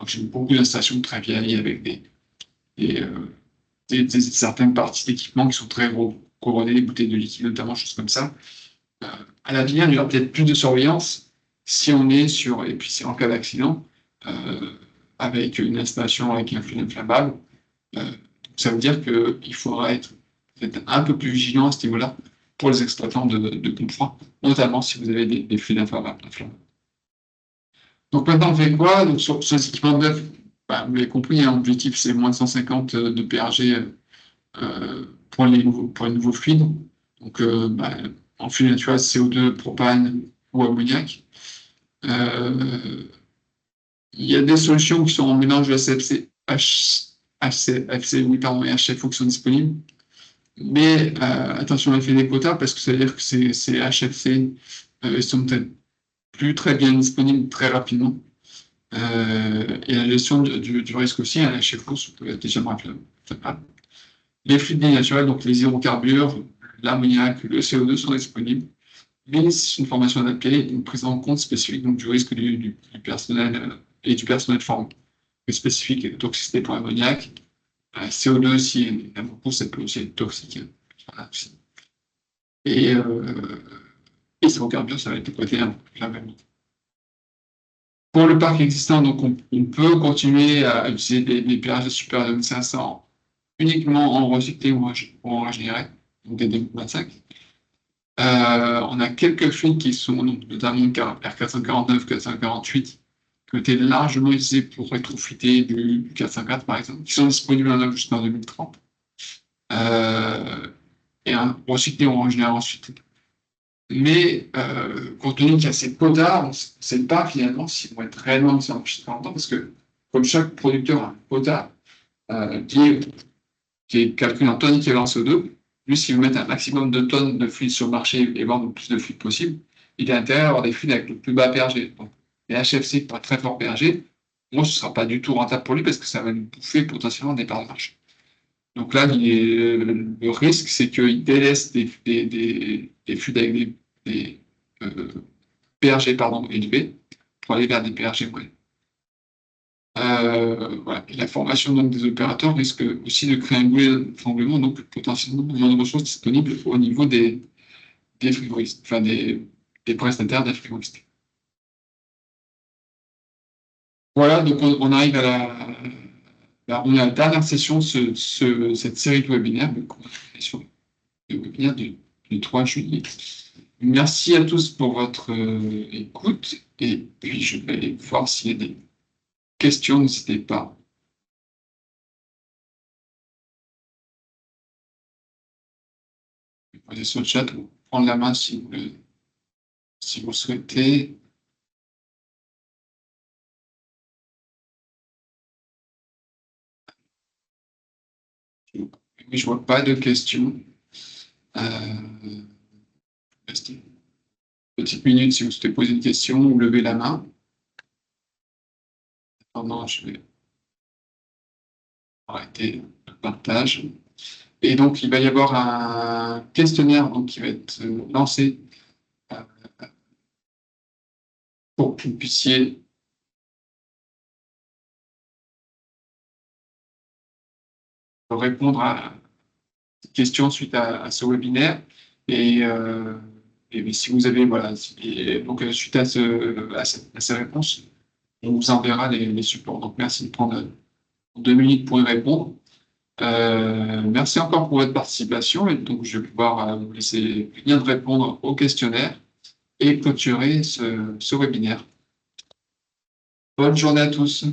J'ai beaucoup d'installations très vieilles avec certaines parties d'équipement qui sont très couronnées, des bouteilles de liquide notamment, choses comme ça. À l'avenir, il y aura peut-être plus de surveillance si on est sur, et puis c'est en cas d'accident, avec une installation avec un fluide inflammable. Ça veut dire qu'il faudra être peut-être un peu plus vigilant à ce niveau-là pour les exploitants de pompe froid, notamment si vous avez des fluides inflammables. Donc maintenant, on fait quoi? Donc, sur ces équipements neufs, vous l'avez compris, l'objectif c'est moins de 150 de PRG pour les nouveaux fluides. Donc en fluide naturel, CO2, propane ou ammoniac. Il y a des solutions qui sont en mélange de SFC, et HFO qui sont disponibles. Mais attention à l'effet des quotas, parce que ça veut dire que ces HFC sont peut-être plus très bien disponibles très rapidement. Et la gestion du risque aussi, un HFO peut être légèrement inflammable. Les fluides naturels, donc les hydrocarbures, l'ammoniac, le CO2 sont disponibles, mais c'est une formation adaptée, une prise en compte spécifique donc, du risque du personnel et du personnel formé, spécifique et de toxicité pour l'ammoniac. CO2 aussi, il y a beaucoup, ça peut aussi être toxique. Voilà. Et les hydrocarbures, ça va être le côté un peu plus inflammable. Pour le parc existant, donc on peut continuer à utiliser des PRG supérieurs à 2500 uniquement en recyclé ou en régénéré, donc des 2025. On a quelques fluides qui sont donc, notamment R449, 448, qui ont été largement utilisés pour rétrofiter du 404 par exemple, qui sont disponibles en œuvre jusqu'en 2030. Et recyclés en général ensuite. Mais compte tenu qu'il y a ces quotas, on ne sait pas finalement s'ils vont être réellement mis en marché dans longtemps, parce que comme chaque producteur a un quota qui est calculé en tonnes équivalent CO2, lui, s'il veut mettre un maximum de tonnes de fluide sur le marché et vendre le plus de fluide possible, il a intérêt à avoir des fluides avec le plus bas PRG. Donc, les HFC qui ont un très fort PRG, moi, ce ne sera pas du tout rentable pour lui parce que ça va lui bouffer potentiellement des parts de marché. Donc là, le risque, c'est qu'il délaisse des fluides avec des PRG élevés pour aller vers des PRG moyens. Voilà. Et la formation donc, des opérateurs risque aussi de créer un goulet d'étranglement, donc potentiellement moins de ressources disponibles au niveau des frigoristes, enfin des prestataires des frigoristes. Voilà, donc on arrive on est à la dernière session de cette série de webinaires, donc on est sur le webinaire du 3 juillet. Merci à tous pour votre écoute, et puis je vais voir s'il y a des questions, n'hésitez pas. Vous pouvez sur le chat ou prendre la main si vous souhaitez. Oui, je vois pas de questions. Restez une petite minute si vous souhaitez poser une question ou lever la main. Non, je vais arrêter le partage. Et donc, il va y avoir un questionnaire donc, qui va être lancé pour que vous puissiez répondre à des questions suite à ce webinaire. Et si vous avez, voilà, donc suite à ces réponses, on vous enverra les supports. Donc, merci de prendre 2 minutes pour y répondre. Merci encore pour votre participation. Et donc, je vais pouvoir vous laisser finir de répondre au questionnaire et clôturer ce webinaire. Bonne journée à tous.